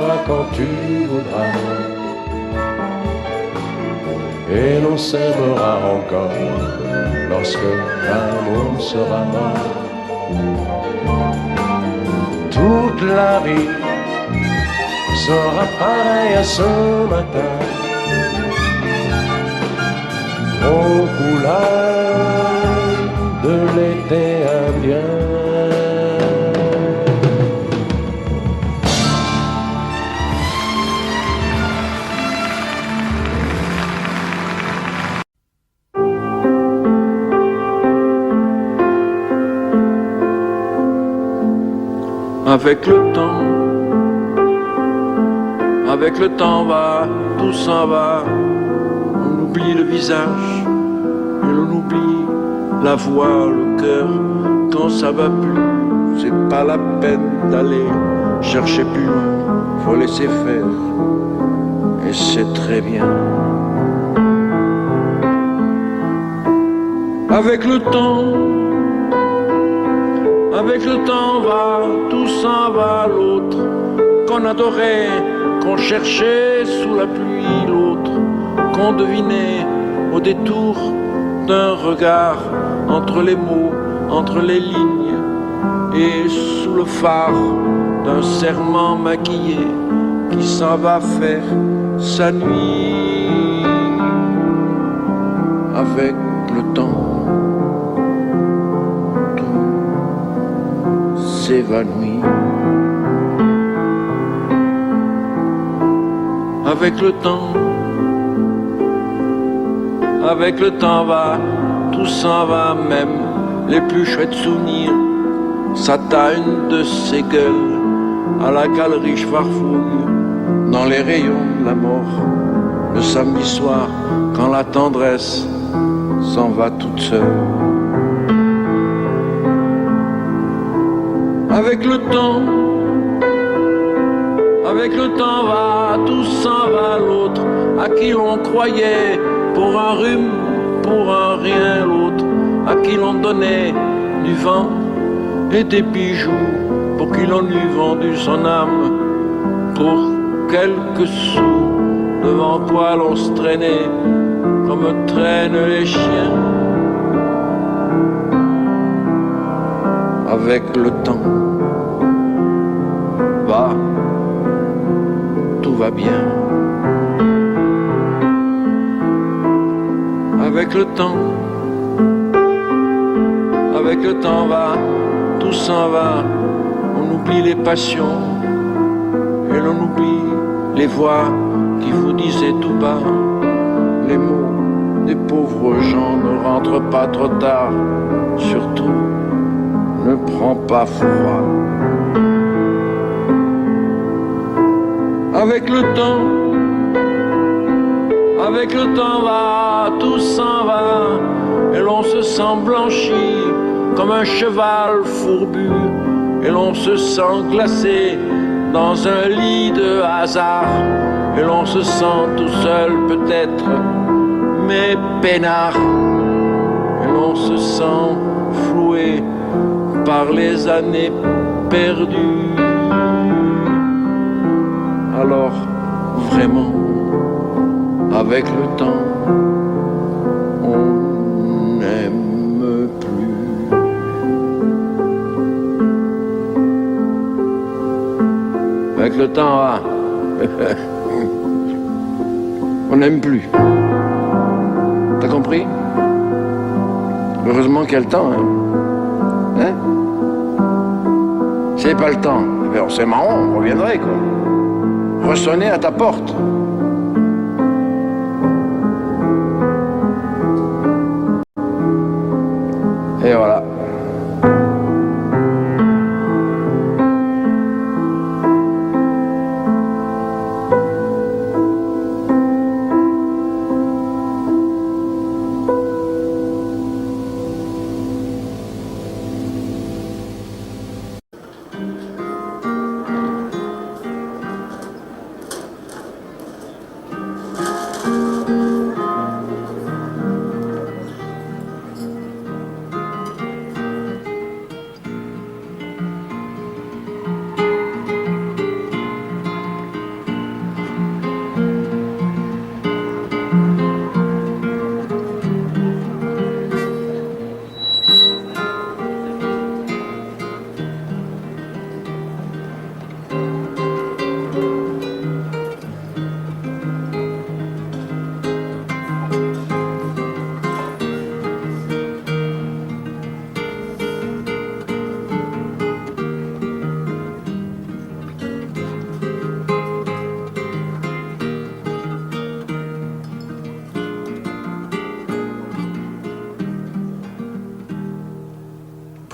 S6: sera quand tu voudras. Et l'on s'aimera encore lorsque l'amour sera mort. Toute la vie sera pareille à ce matin, aux couleurs de l'été indien.
S13: Avec le temps va, tout s'en va. On oublie le visage et l'on oublie la voix, le cœur. Quand ça va plus, c'est pas la peine d'aller chercher plus loin. Faut laisser faire et c'est très bien. Avec le temps va, tout s'en va. L'autre qu'on adorait, qu'on cherchait sous la pluie, l'autre qu'on devinait au détour d'un regard, entre les mots, entre les lignes, et sous le phare d'un serment maquillé qui s'en va faire sa nuit. Avec le temps, tout s'évanouit. Avec le temps va, tout s'en va, même les plus chouettes souvenirs s'atteignent de ces gueules à la galerie Farfouille, dans les rayons de la mort, le samedi soir, quand la tendresse s'en va toute seule. Avec le temps va, tout s'en va. L'autre à qui l'on croyait pour un rhume, pour un rien. L'autre à qui l'on donnait du vent et des bijoux, pour qui l'on eût vendu son âme pour quelques sous. Devant quoi l'on se traînait comme traînent les chiens. Avec le temps va, tout va bien. Avec le temps va, tout s'en va. On oublie les passions et l'on oublie les voix qui vous disaient tout bas les mots des pauvres gens. Ne rentre pas trop tard, surtout ne prends pas froid. Avec le temps va, tout s'en va, et l'on se sent blanchi comme un cheval fourbu, et l'on se sent glacé dans un lit de hasard, et l'on se sent tout seul peut-être, mais peinard, et l'on se sent floué par les années perdues. Alors, vraiment, avec le temps, on n'aime plus. Avec le temps, on n'aime plus. T'as compris? Heureusement qu'il y a le temps, hein? S'il n'y avait pas le temps, c'est marrant, on reviendrait, quoi. Ressonner à ta porte. Et voilà.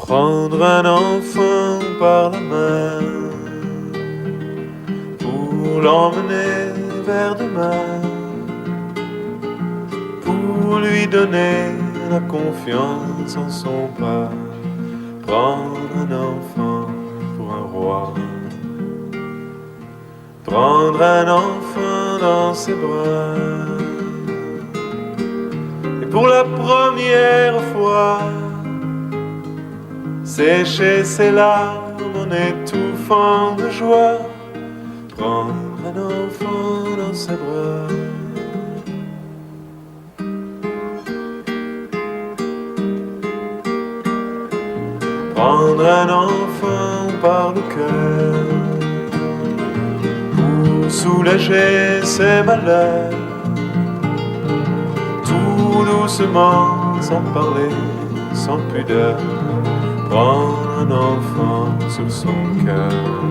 S14: Prendre un enfant par la main pour l'emmener vers demain, pour lui donner la confiance en son pas. Prendre un enfant pour un roi, prendre un enfant dans ses bras, et pour la première fois sécher ses larmes en étouffant de joie, prendre un enfant dans ses bras. Prendre un enfant par le cœur pour soulager ses malheurs, tout doucement, sans parler, sans pudeur. Prendre un enfant sur son cœur,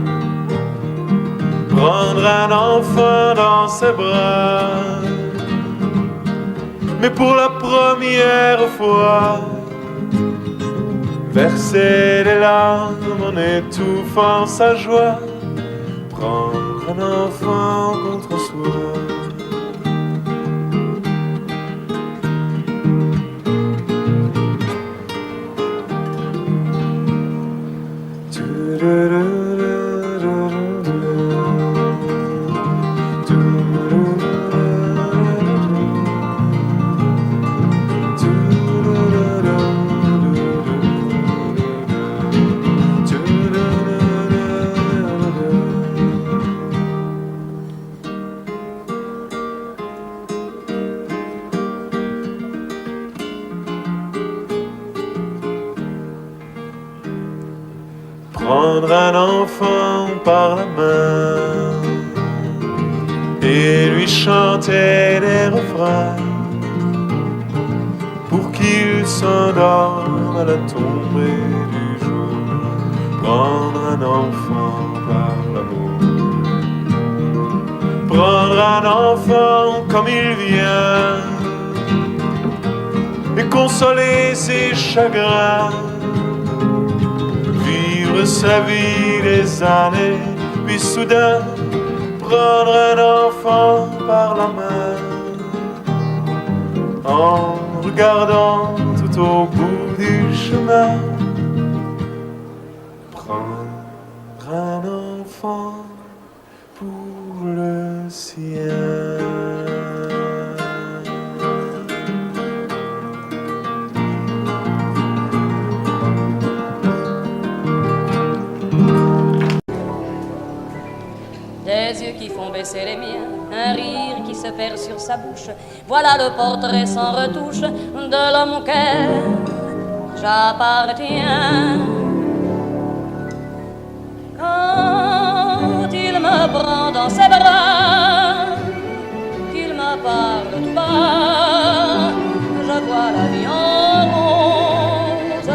S14: prendre un enfant dans ses bras, mais pour la première fois verser des larmes en étouffant sa joie, prendre un enfant contre soi. Prendre un enfant par la main et lui chanter des refrains pour qu'il s'endorme à la tombée du jour. Prendre un enfant par l'amour, prendre un enfant comme il vient et consoler ses chagrins, vivre sa vie des années, puis soudain prendre un enfant par la main, en regardant tout au bout du chemin. Prendre un enfant pour le sien.
S15: Des yeux qui font baisser les miens, un rire qui se perd sur sa bouche. Voilà le portrait sans retouche de l'homme auquel j'appartiens. Quand il me prend dans ses bras, qu'il me parle tout bas, je vois la vie en rose.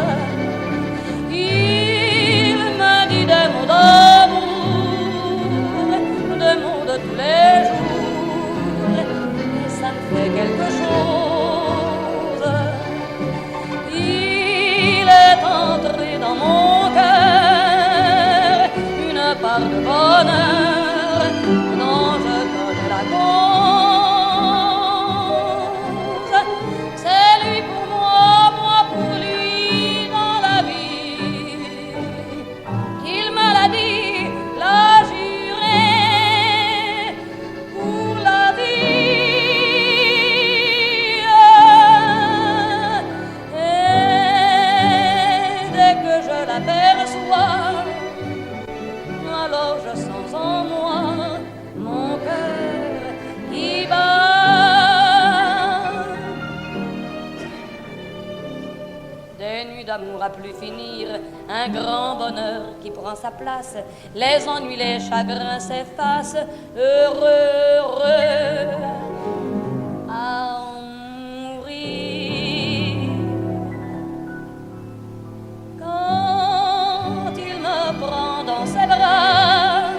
S15: Il me dit des mots d'amour, de tous les jours, et ça me fait quelque chose. Il est entré dans mon cœur une part de bonheur dont je connais la cause. C'est lui pour moi, moi pour lui dans la vie. Il me l'a dit, l'a juré, alors je sens en moi mon cœur qui bat. Des nuits d'amour à plus finir, un grand bonheur qui prend sa place, les ennuis, les chagrins s'effacent, heureux, heureux à en mourir. Quand il me prend dans ses bras,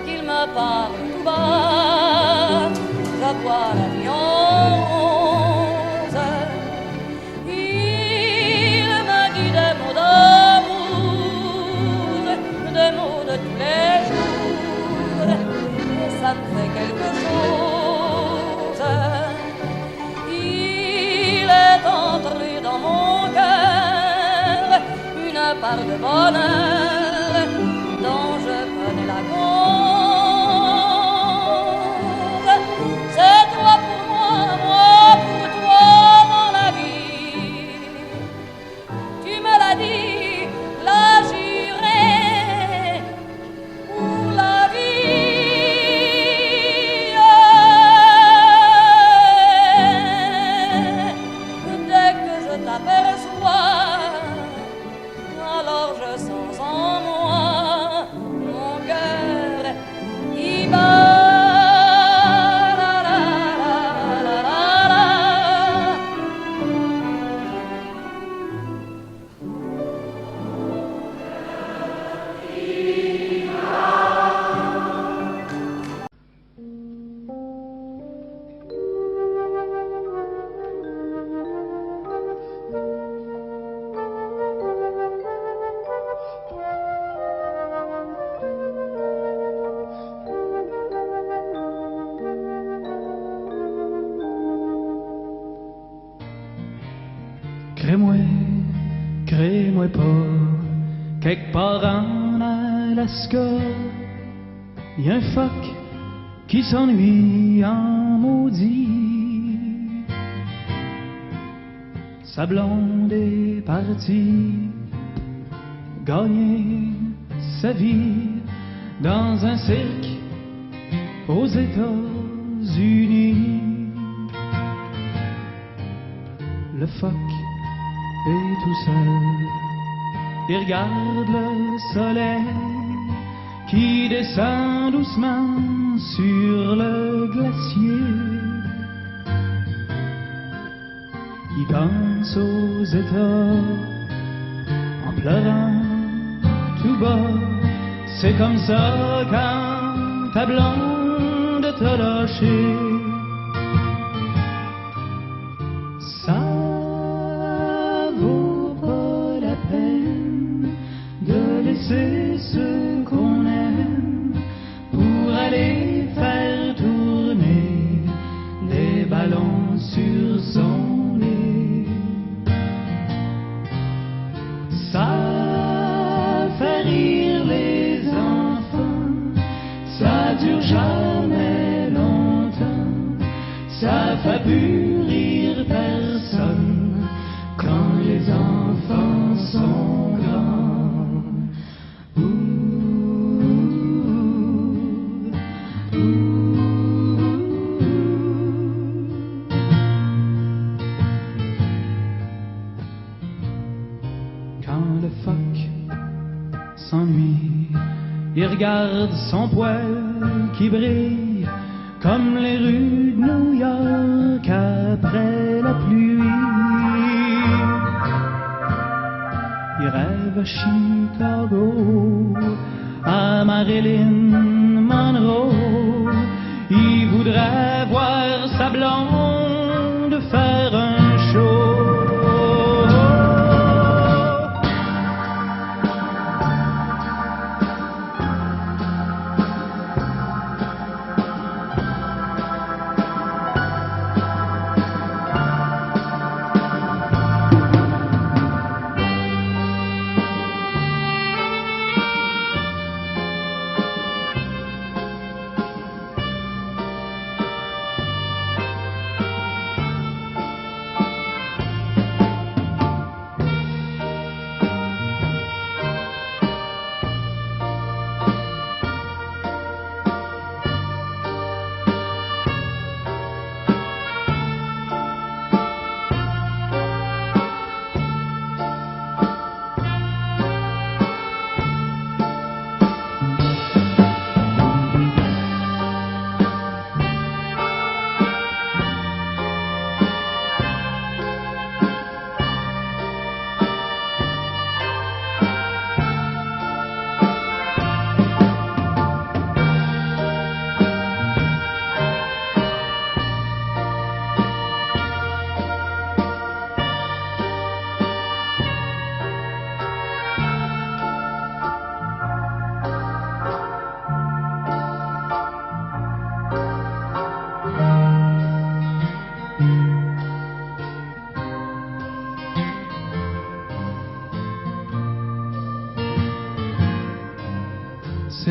S15: qu'il me parle tout bas, je vois la vie en rose. Il me dit des mots a fait quelque chose. Il est entré dans mon cœur une part de bonheur dont je connais la cause. C'est toi pour moi, moi pour toi, mon ami. Tu me l'as dit, l'as juré pour la vie. Dès que je t'aperçois, alors je sens en moi mon cœur qui bat.
S16: Crée-moi pas, quelque part en Alaska, y a un phoque qui s'ennuie en maudit. Sa blonde est partie gagner sa vie dans un cirque aux États-Unis. Le phoque est tout seul, il regarde le soleil qui descend doucement sur le glacier. Il pense aux États en pleurant tout bas. C'est comme ça quand ta blonde t'a lâché. Ça vaut pas la peine de laisser ceux qu'on aime pour aller faire tourner des ballons sur son nez. Ça fait rire les enfants, ça dure jamais longtemps, ça fait plus rire personne quand les enfants sont grands. Quand le phoque s'ennuie, il regarde son poil qui brille comme les rues de New York après la pluie. Il rêve à Chicago, à Marilyn Monroe. Il voudrait voir sa blonde faire un show.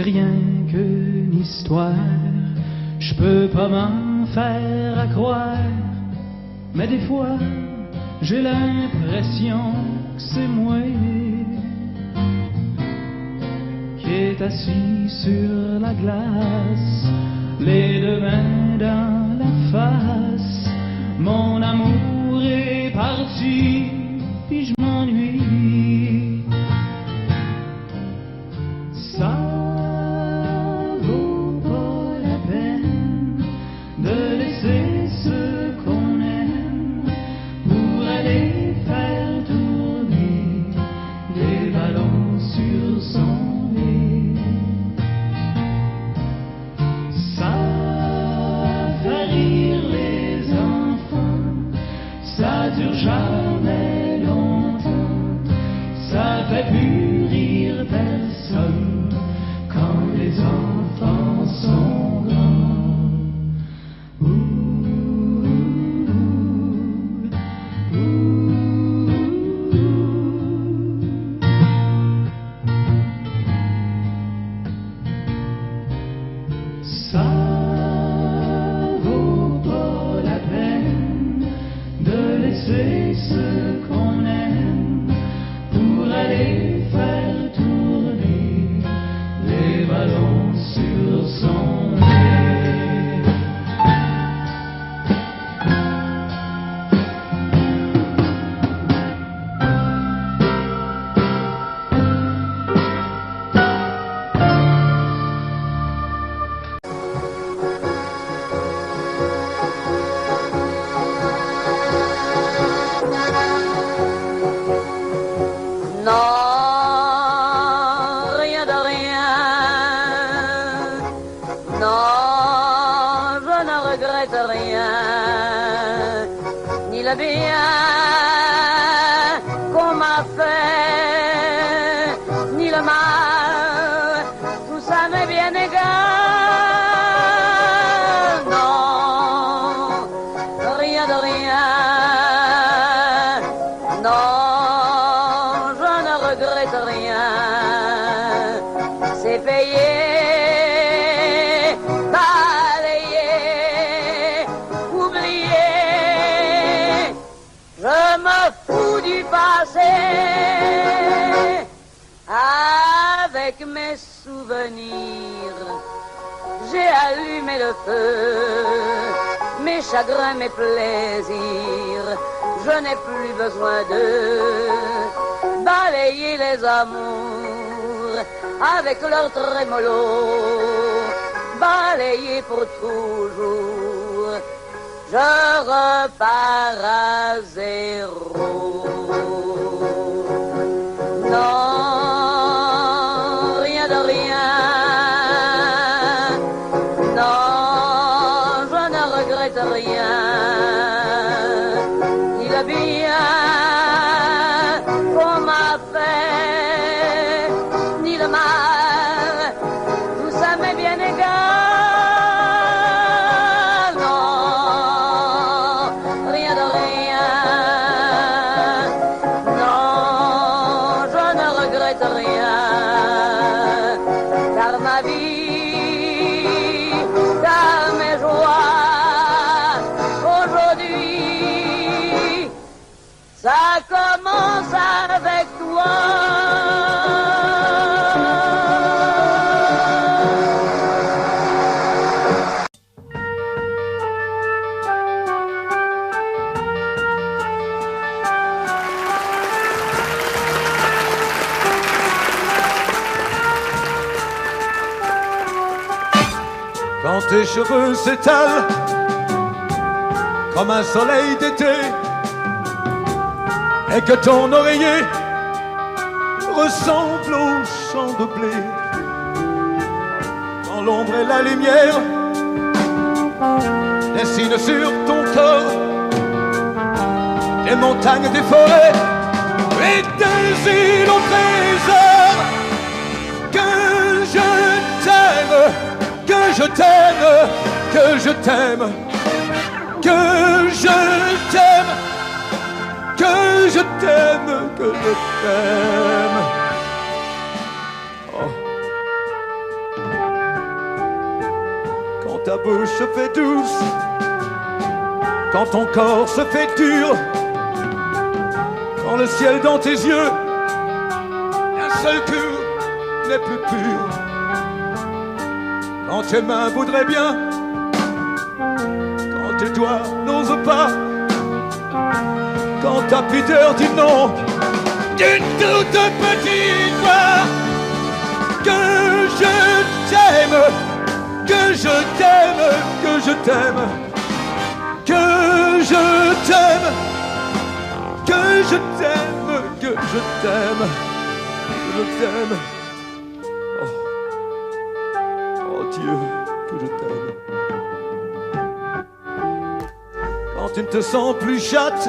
S16: c'est rien qu'une histoire. Je peux pas m'en faire à croire, mais des fois j'ai l'impression que c'est moi qui est assis sur la glace, les deux mains dans la face. Mon amour est parti, puis je m'ennuie. Ça vaut pas la peine de laisser ce qu'on aime pour aller faire tourner des ballons sur son nez. Ça fait rire les enfants, ça dure jamais longtemps, ça fait plus rire personne quand les enfants sont grands. Ça vaut pas la peine de laisser ce qu'on aime pour aller faire tourner les ballons sur son nez.
S15: Non, rien de rien. Non, je ne regrette rien. Ni le bien qu'on m'a fait, ni le mal. Tout ça m'est bien égal. Non, rien de rien. Non, je ne regrette rien. C'est payé, balayé, oublié. Je me fous du passé. Avec mes souvenirs, j'ai allumé le feu. Mes chagrins, mes plaisirs, je n'ai plus besoin de balayer les amours avec leur trémolo, balayer pour toujours. Je repars à zéro. Non, rien de rien. Non, je ne regrette rien. Ni le bien qu'on m'a fait, ni le mal, tout ça m'est bien égal. Non, rien de rien. Non, je ne regrette rien. Car ma vie, car mes joies, aujourd'hui, ça commence avec toi.
S17: Quand tes cheveux s'étalent comme un soleil d'été et que ton oreiller ressemble au champ de blé, quand l'ombre et la lumière dessinent sur ton corps des montagnes, des forêts et des îles au trésor, que je t'aime, que je t'aime, que je t'aime, que je t'aime, que je t'aime, que je t'aime. Oh. quand ta bouche se fait douce, quand ton corps se fait dur, quand le ciel dans tes yeux, un seul cœur n'est plus pur, quand tes mains voudraient bien, quand tes doigts n'osent pas, quand ta pudeur dit non, d'une toute petite voix, que je t'aime, que je t'aime, que je t'aime, que je t'aime, que je t'aime, que je t'aime, que je t'aime. Oh Dieu, que je t'aime. Quand tu ne te sens plus chatte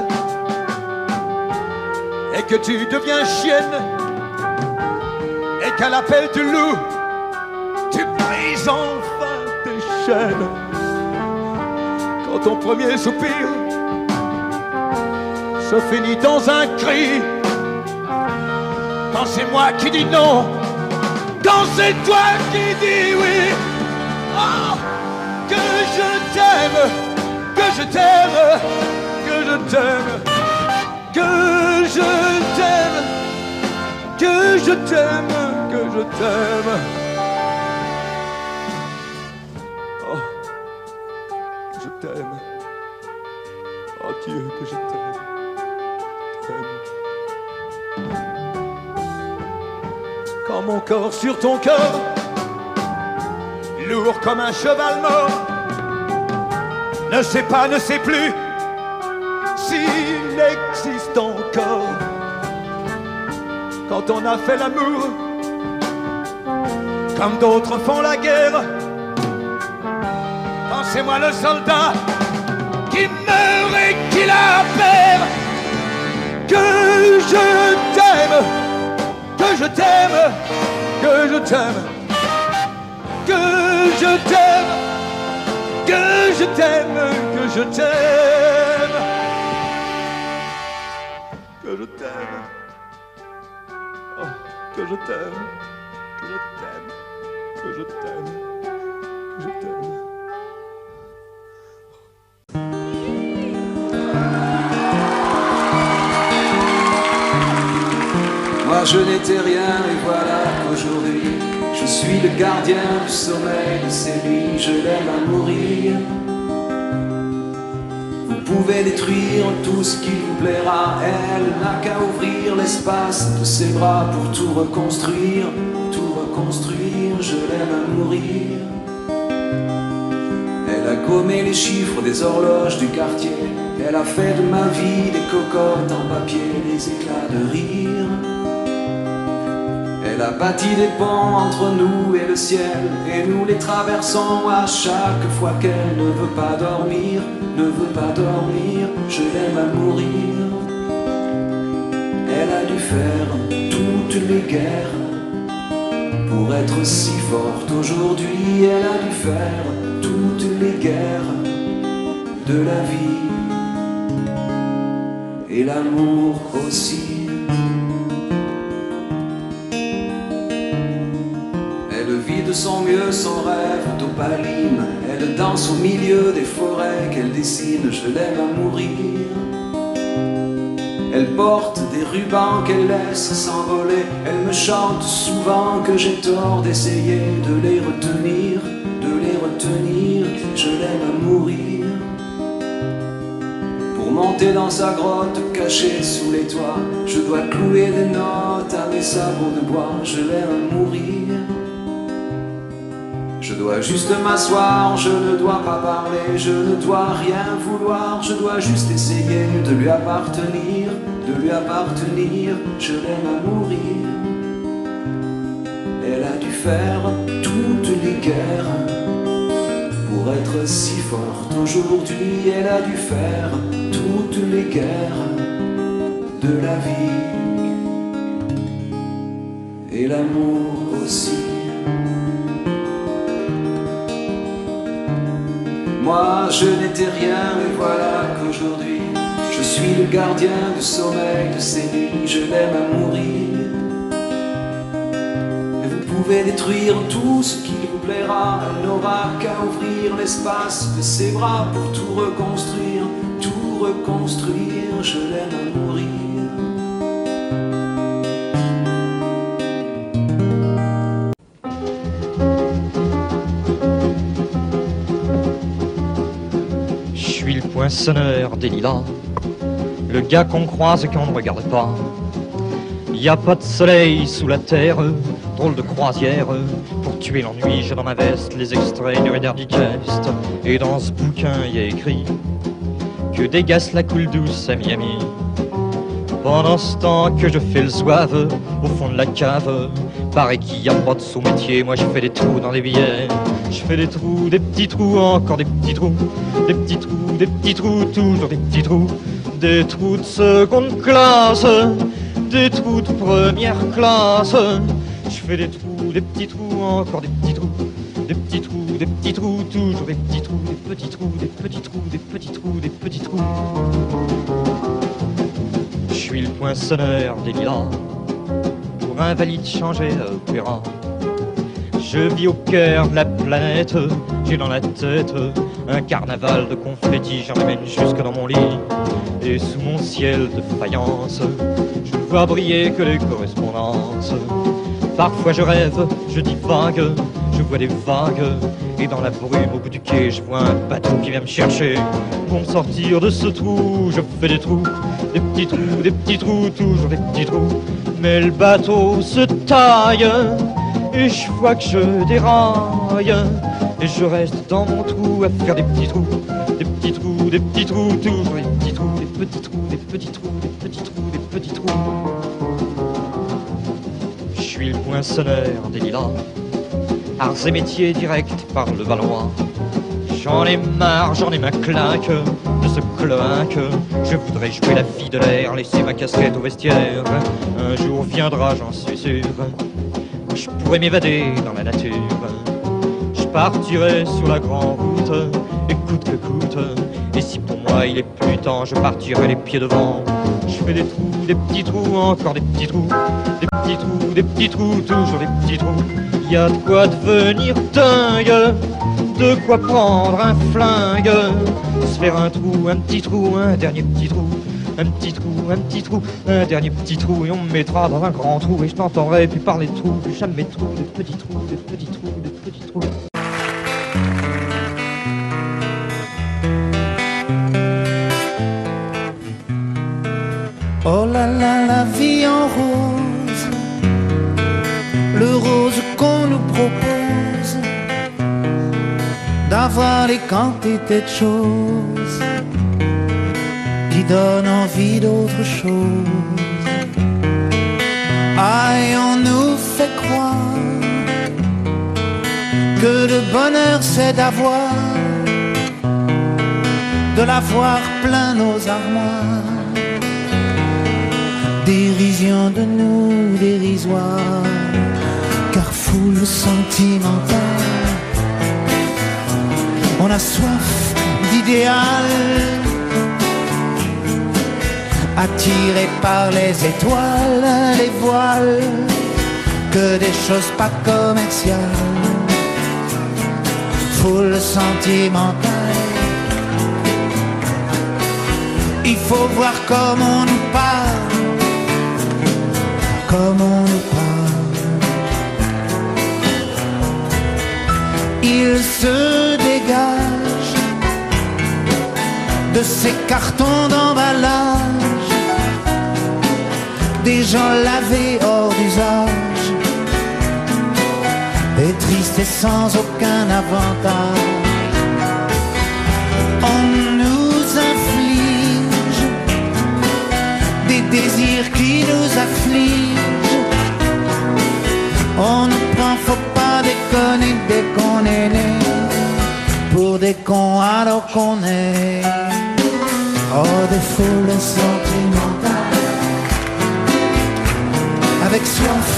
S17: et que tu deviens chienne et qu'à l'appel du loup tu brises enfin tes chaînes. Quand ton premier soupir se finit dans un cri, quand c'est moi qui dis non, quand c'est toi qui dis oui. Oh, que je t'aime, que je t'aime, que je t'aime, que je t'aime, que je t'aime, que je t'aime. Oh, que je t'aime. Oh Dieu, que je t'aime. Quand mon corps sur ton corps, lourd comme un cheval mort, ne sait pas, ne sait plus s'il existe encore. Quand on a fait l'amour, comme d'autres font la guerre, quand c'est moi le soldat qui meurt et qui la perd, que je t'aime, que je t'aime, que je t'aime, que je t'aime, que je t'aime, que je t'aime, que je t'aime, oh, que je t'aime, que je t'aime, que je t'aime, que je t'aime.
S10: Moi je n'étais rien et voilà qu'aujourd'hui je suis le gardien du sommeil de ces nuits, je l'aime à mourir. Vous pouvez détruire tout ce qui vous plaira, elle n'a qu'à ouvrir l'espace de ses bras pour tout reconstruire, je l'aime à mourir. Elle a gommé les chiffres des horloges du quartier, elle a fait de ma vie des cocottes en papier, des éclats de rire. Elle a bâti des ponts entre nous et le ciel, et nous les traversons à chaque fois qu'elle ne veut pas dormir, je l'aime à mourir. Elle a dû faire toutes les guerres pour être si forte aujourd'hui, elle a dû faire toutes les guerres de la vie et l'amour aussi. Elle vit de son mieux son rêve d'opaline, elle danse au milieu des forêts qu'elle dessine, je l'aime à mourir. Elle porte des rubans qu'elle laisse s'envoler, elle me chante souvent que j'ai tort d'essayer de les retenir, je l'aime à mourir. Pour monter dans sa grotte cachée sous les toits, je dois clouer des notes à mes sabots de bois, je l'aime à mourir. Je dois juste m'asseoir, je ne dois pas parler, je ne dois rien vouloir, je dois juste essayer de lui appartenir, je l'aime à mourir. Elle a dû faire toutes les guerres pour être si forte aujourd'hui, elle a dû faire toutes les guerres de la vie et l'amour aussi. Moi je n'étais rien et voilà qu'aujourd'hui je suis le gardien du sommeil de ces nuits, je l'aime à mourir. Et vous pouvez détruire tout ce qui vous plaira. Elle n'aura qu'à ouvrir l'espace de ses bras pour tout reconstruire, tout reconstruire. Je l'aime à mourir.
S18: Je suis le poinçonneur des lilas, le gars qu'on croise et qu'on ne regarde pas. Y a pas de soleil sous la terre, drôle de croisière. Pour tuer l'ennui, j'ai dans ma veste les extraits du Reader Digest. Et dans ce bouquin, y a écrit que dégasse la coule douce à Miami. Pendant ce temps que je fais le zouave au fond de la cave, paraît qu'il y a pas de sous-métier, moi je fais des trous dans les billets. Je fais des trous, des petits trous, encore des petits trous, des petits trous, des petits trous, toujours des petits trous, des trous de seconde classe, des trous de première classe. Je fais des trous, des petits trous, encore des petits trous, des petits trous, des petits trous, toujours des petits trous, des petits trous, des petits trous, des petits trous, des petits trous. Je suis le poinçonneur des lilas, pour invalide changé à opéra. Je vis au cœur de la planète, j'ai dans la tête un carnaval de confettis, j'en amène jusque dans mon lit. Et sous mon ciel de faïence, je ne vois briller que les correspondances. Parfois je rêve, je divague, je vois des vagues, et dans la brume au bout du quai, je vois un bateau qui vient me chercher. Pour me sortir de ce trou, je fais des trous, des petits trous, toujours des petits trous. Mais le bateau se taille, et je vois que je déraille, et je reste dans mon trou à faire des petits trous, des petits trous, des petits trous, toujours des petits trous, des petits trous, des petits trous, des petits trous, des petits trous. Je suis le poinçonneur des lilas, arts et métiers directs par le Valois. J'en ai marre, j'en ai ma claque de ce cloaque. Je voudrais jouer la fille de l'air, laisser ma casquette au vestiaire. Un jour viendra, j'en suis sûr, je pourrais m'évader dans la nature. Je partirai sur la grande route, et coûte que coûte. Et si pour moi il est plus temps, je partirai les pieds devant. Je fais des trous, des petits trous, encore des petits trous, des petits trous, des petits trous, toujours des petits trous. Y a de quoi devenir dingue, de quoi prendre un flingue, se faire un trou, un petit trou, un dernier petit trou, un petit trou, un petit trou, un dernier petit trou, et on me mettra dans un grand trou, et je t'entendrai plus parler de trous, plus jamais de trous, des petits trous, des petits trous, des petits trous.
S1: Oh là là, la vie en rose, le rose qu'on nous propose, d'avoir les quantités de choses qui donnent envie d'autre chose. Aïe, on nous fait croire que le bonheur c'est d'avoir, de l'avoir plein nos armoires. Dérision de nous, dérisoire, car foule sentimentale. On a soif d'idéal, attiré par les étoiles, les voiles, que des choses pas commerciales. Foule sentimentale, il faut voir comme on nous parle, comme on nous parle. Il se dégage de ces cartons d'emballage, des gens lavés hors d'usage, et tristes et sans aucun avantage. On nous inflige des désirs qui nous affligent. On nous prend, faut pas déconner dès qu'on est né, pour des cons alors qu'on est. Oh, des foules sentimentales, avec soif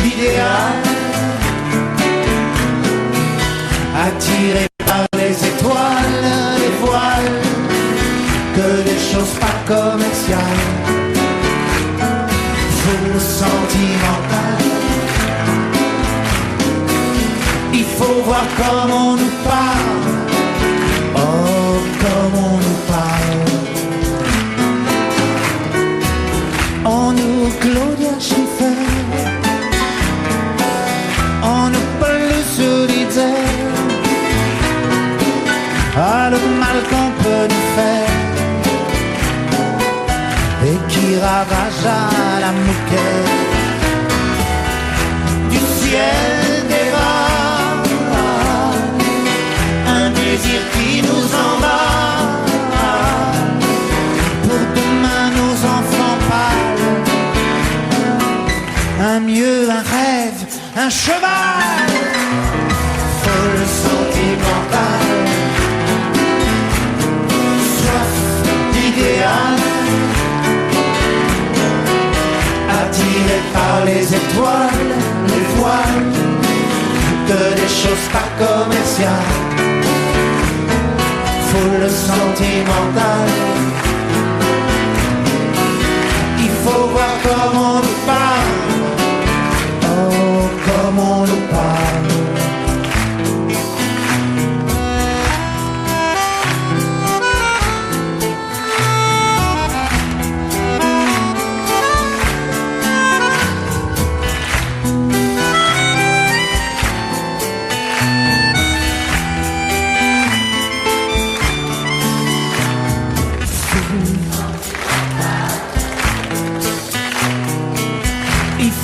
S1: d'idéal, attirés par les étoiles, les voiles, que des choses pas commerciales. Foule sentimentale, voir comme on nous parle. Oh, comme on nous parle. On nous Claudia Schiffer, on nous Paul Solidaire. Ah, le mal qu'on peut nous faire et qui ravage à la moquette du ciel des vents, un désir qui nous emballe pour demain nos enfants pâles, un mieux, un rêve, un cheval, folle sentimentale, soif d'idéal, attiré par les étoiles, les voiles, que des choses pas commerciales, foule sentimentale. Il faut voir comment on nous parle, oh, comment on nous parle.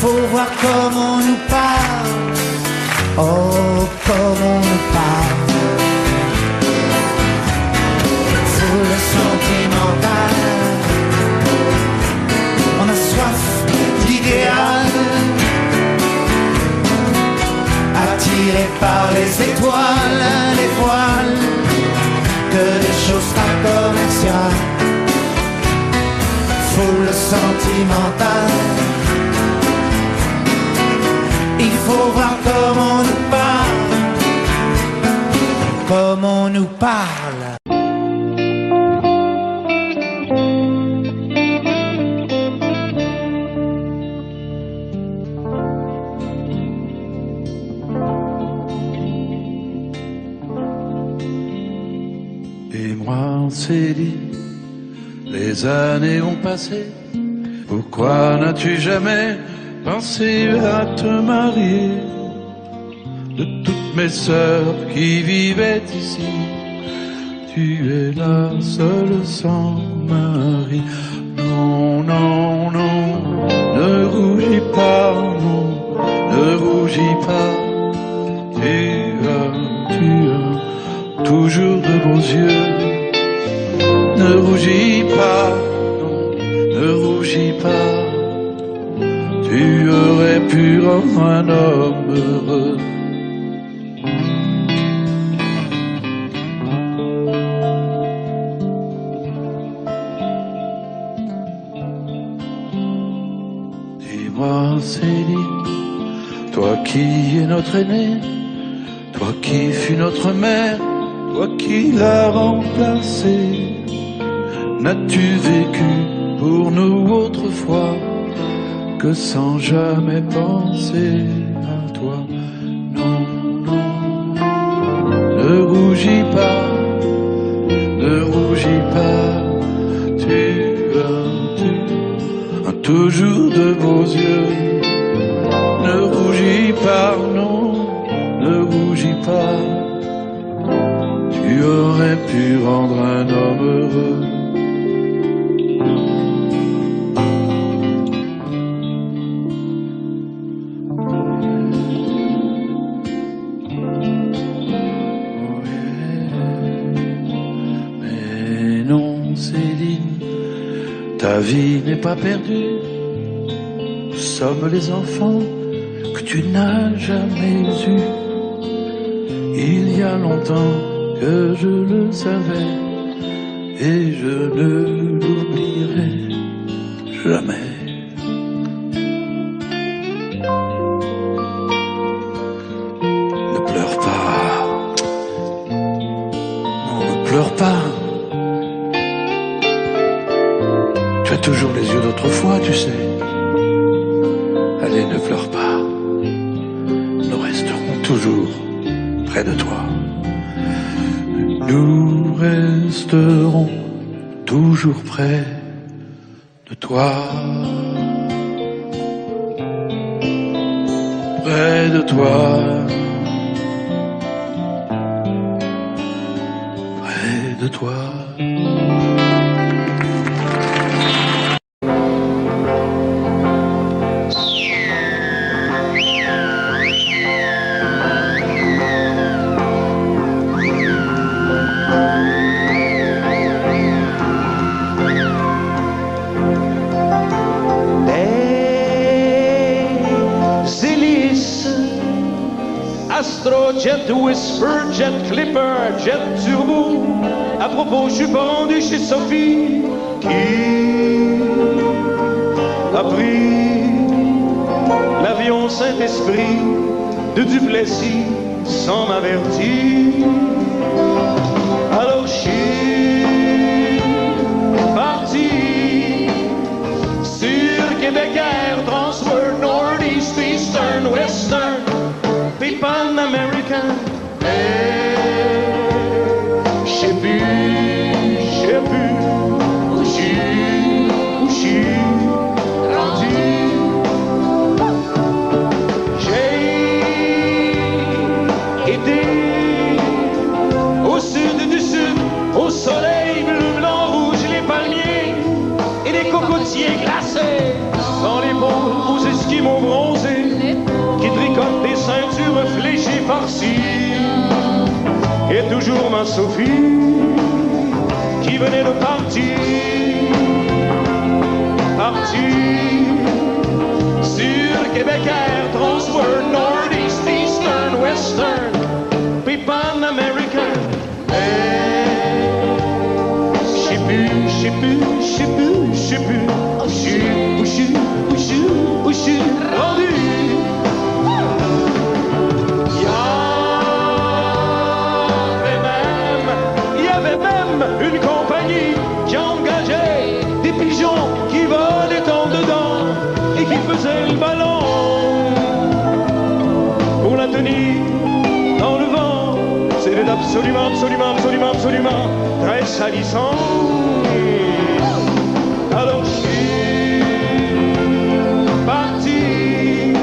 S1: Faut voir comment on nous parle, oh, comment on nous parle. Foule sentimentale, on a soif d'idéal, attiré par les étoiles, les voiles, que des choses pas commerciales. Foule sentimentale. Il faut voir comment on nous parle, comment on nous parle.
S17: Et moi on s'est dit, les années ont passé, pourquoi n'as-tu jamais pensé à te marier? De toutes mes sœurs qui vivaient ici, tu es la seule sans mari. Non, non, non, ne rougis pas, non, ne rougis pas. Tu as toujours de beaux yeux. Ne rougis pas, non, ne rougis pas. Tu aurais pu rendre un homme heureux. Dis-moi, Céline, toi qui es notre aîné, toi qui fus notre mère, toi qui l'as remplacé, n'as-tu vécu pour nous autrefois que sans jamais penser à toi? Non, non, ne rougis pas, ne rougis pas. Tu as toujours de beaux yeux. Ne rougis pas, non, ne rougis pas. Tu aurais pu rendre un homme heureux. Ta vie n'est pas perdue, nous sommes les enfants que tu n'as jamais eus. Il y a longtemps que je le savais et je ne l'oublierai jamais. Ne pleure pas, non, ne pleure pas. Tu as toujours les yeux d'autrefois, tu sais. Allez, ne pleure pas. Nous resterons toujours
S19: près de toi. Nous resterons toujours près de toi. Près de toi. Près de toi.
S13: Jet Whisper, Jet Clipper, Jet Turbo. À propos, je suis pas rendu chez Sophie qui a pris l'avion Saint-Esprit de Duplessis sans m'avertir. Alors je suis parti sur Québec Air, Transworld, Northeast, Eastern, Western, puis Pan American. Je sais plus où je suis rendu. J'ai été au sud du sud, au soleil bleu, blanc, rouge, les palmiers et les cocotiers glacés. Dans les ponts aux esquimaux bronzés qui tricotent des ceintures fléchées par-ci. Et toujours ma Sophie qui venait de partir sur Québec Air, Transworld, Northeast, Eastern, Western, puis Pan American. Je sais plus où je suis rendu. Une compagnie qui engageait des pigeons qui volaient en dedans et qui faisaient le ballon pour la tenir dans le vent. C'était absolument très salissant. Alors je suis parti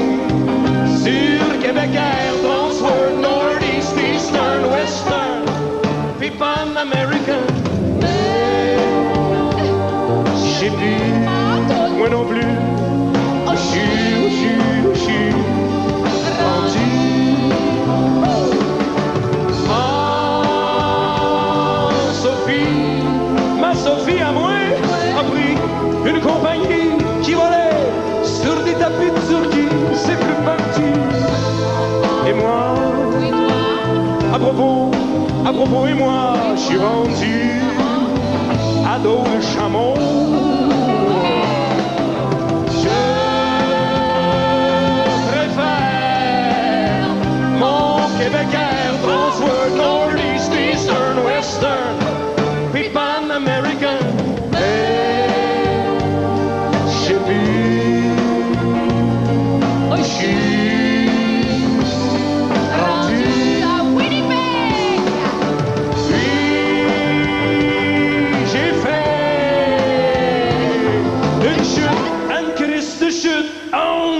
S13: sur Québec Air, Transworld, Northeast, Eastern, Western, puis Pan American. Je sais plus, moi non plus, où je suis rendu. Ma Sophie à moi a pris une compagnie qui volait sur des tapis de Turquie, c'est plus parti. Et moi, à propos et moi, je suis rendu à dos de chameau. Je préfère mon Québec Air, Transworld, Northeast, Eastern, Western, puis Pan American. Je sais plus où je suis rendu.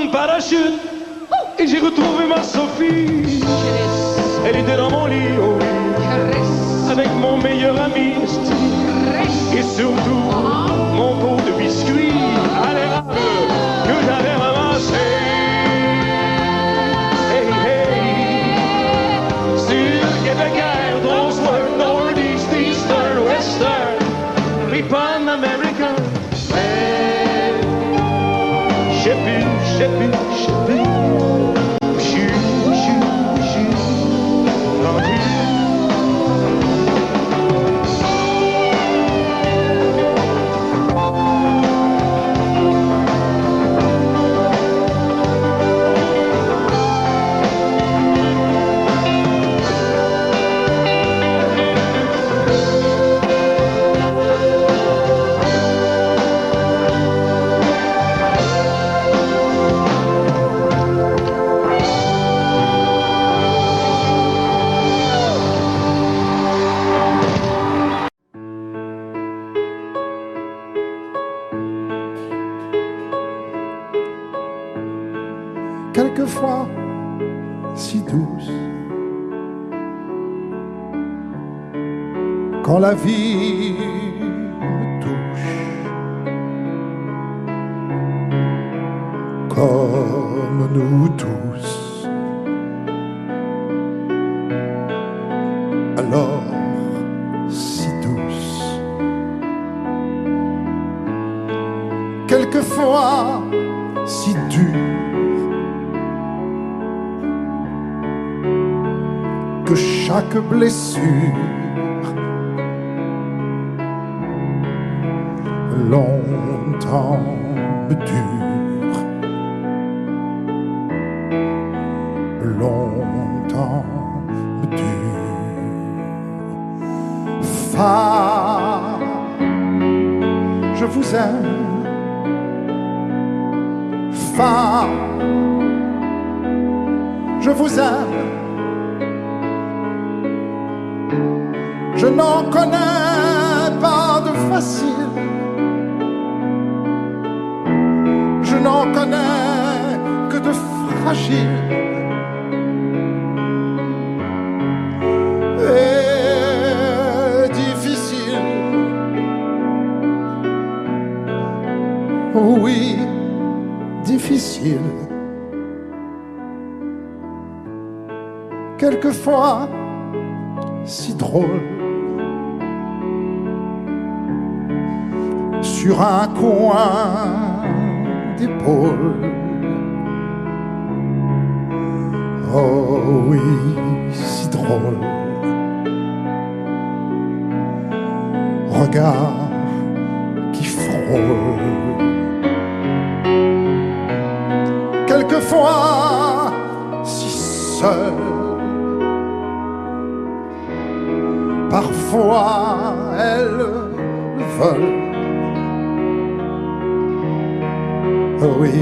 S13: Parachute, et j'ai retrouvé ma Sophie. Elle était dans mon lit, oh oui, avec mon meilleur ami et surtout mon pot de biscuits à l'érable que j'avais ramassé. Hey, hey, sur Québec Air, Transworld, Northeast, Eastern, Western, puis Pan American. Je sais plus où je suis rendu.
S1: quelquefois si douce. Quand la vie me touche, comme nous tous, alors si douce. Quelquefois si dure, que chaque blessure longtemps me dure, longtemps me dure. Femme, je vous aime. Femme, je vous aime. Je n'en connais pas de facile. Je n'en connais que de fragile. Et difficile. Oui, difficile. Quelquefois si drôle. Sur un coin d'épaule. Oh oui, si drôle. Regard qui frôle. Quelquefois si seul. Parfois elles veulent. Oh oui,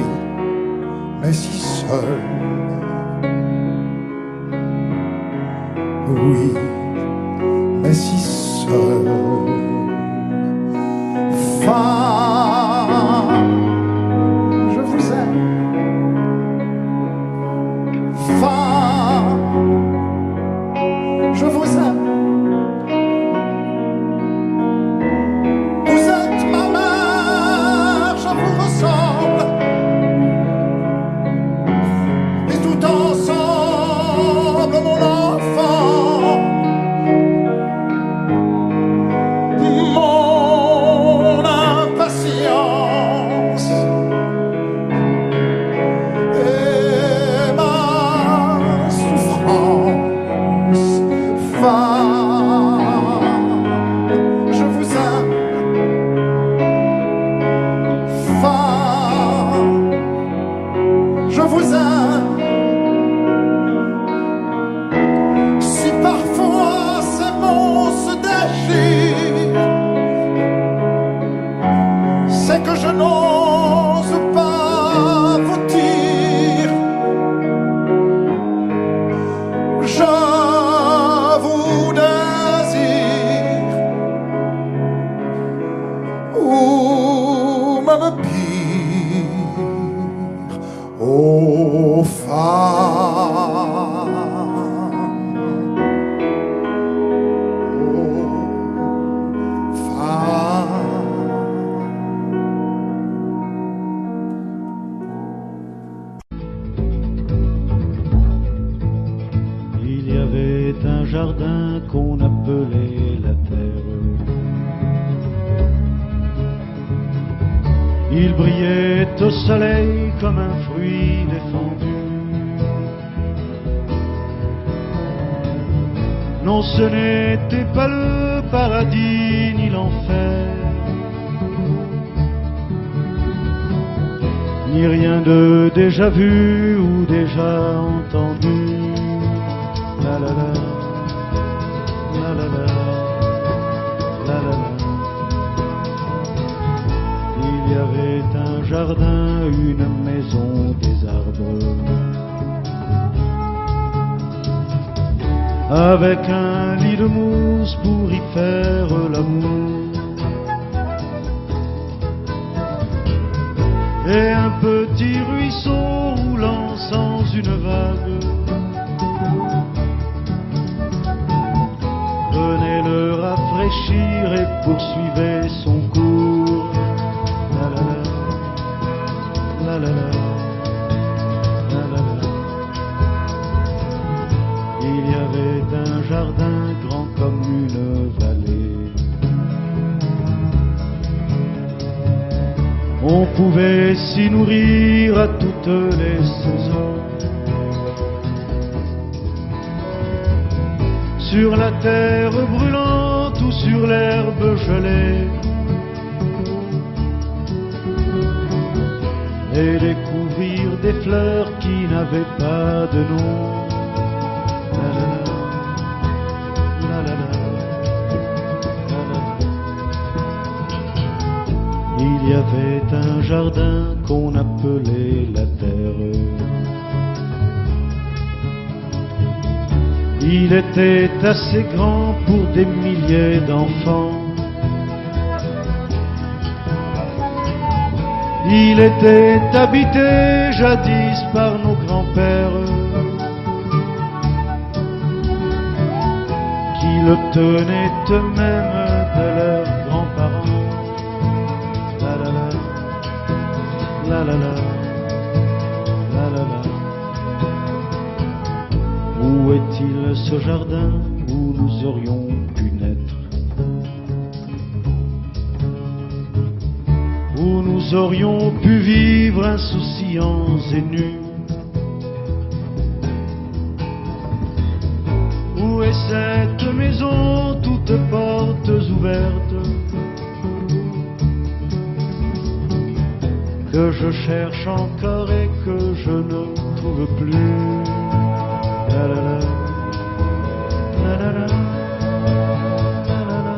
S1: mais si seul. Oui, mais si seul. Femme, je vous aime. Femme, je vous aime. Vous êtes ma mère, je vous ressemble. Et tout ensemble, mon enfant, mon impatience et ma souffrance. Femme, je vous aime. Femme, je vous aime. Si parfois ces mots se déchirent, c'est que je n'ose pas vous dire. Je vous désire, ou même pire, ô femme.
S16: Il y avait un jardin qu'on appelait la terre. Il brillait au soleil comme un fruit défendu. Non, ce n'était pas le paradis ni l'enfer, ni rien de déjà vu ou déjà entendu. La la la, la la la, la la la. Il y avait un jardin, une maison, des arbres, avec un lit de mousse pour y faire l'amour, et un petit ruisseau roulant sans une réfléchir et poursuivait son cours. La la la, la la la, la la la. Il y avait un jardin grand comme une vallée. On pouvait s'y nourrir à toutes les saisons. Sur la terre brûlante ou sur l'herbe gelée, et découvrir des fleurs qui n'avaient pas de nom. La la la, la la la, la la la. Il y avait un jardin qu'on appelait la terre. Il était assez grand pour des milliers d'enfants. Il était habité jadis par nos grands-pères, qui le tenaient eux-mêmes de leurs grands-parents. La la la, la la la, la la la. Où est-il ce jardin où nous aurions pu naître, où nous aurions pu vivre insouciants et nus? Où est cette maison, toutes portes ouvertes, que je cherche encore et que je ne trouve plus? La la la, la la la, la la la, la la.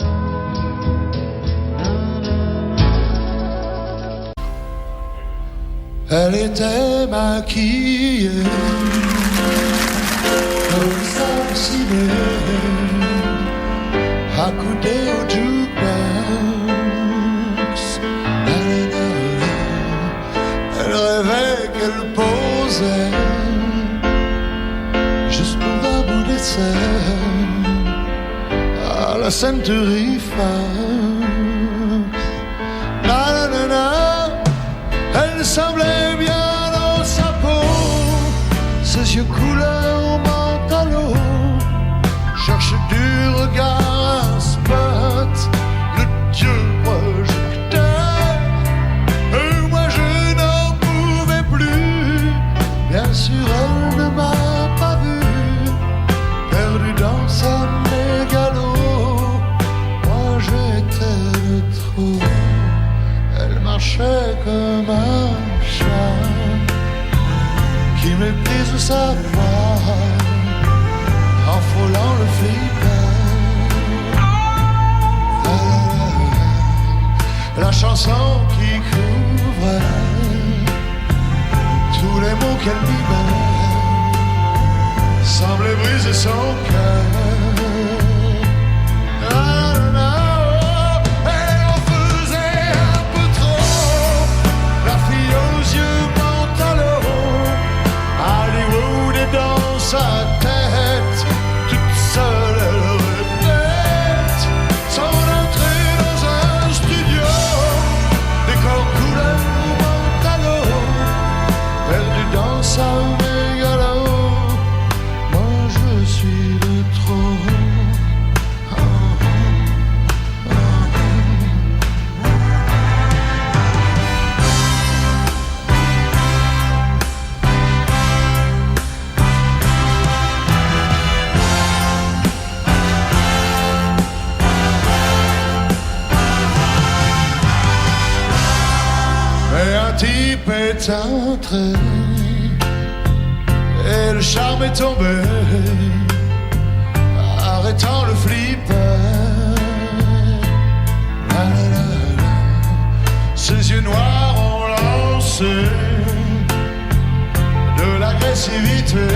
S5: Elle était maquillée comme ça ciné, accoudée au jukebox. Elle rêvait qu'elle posait juste pour un bout d'essai à la Century Fox. Na na na, elle semblait bien dans sa peau, ses yeux couleur menthe à l'eau, cherche du regard un spot, le dieu projecteur. Et moi je n'en pouvais plus, bien sûr elle ne m'a pas vu, perdu dans sa mégalo. Moi j'étais de trop. Elle marchait comme un chat qui méprise sa voix en frôlant le flipper. La chanson qui couvrait tous les mots qu'elle libère semblait briser son cœur. Dans sa tête, toute seule elle répète son entrée dans un studio, décor couleur menthe à l'eau, perdu dans sa mégalo. Moi je suis de trop. Type est entré et le charme est tombé, arrêtant le flipper. La la la la. Ses yeux noirs ont lancé de l'agressivité.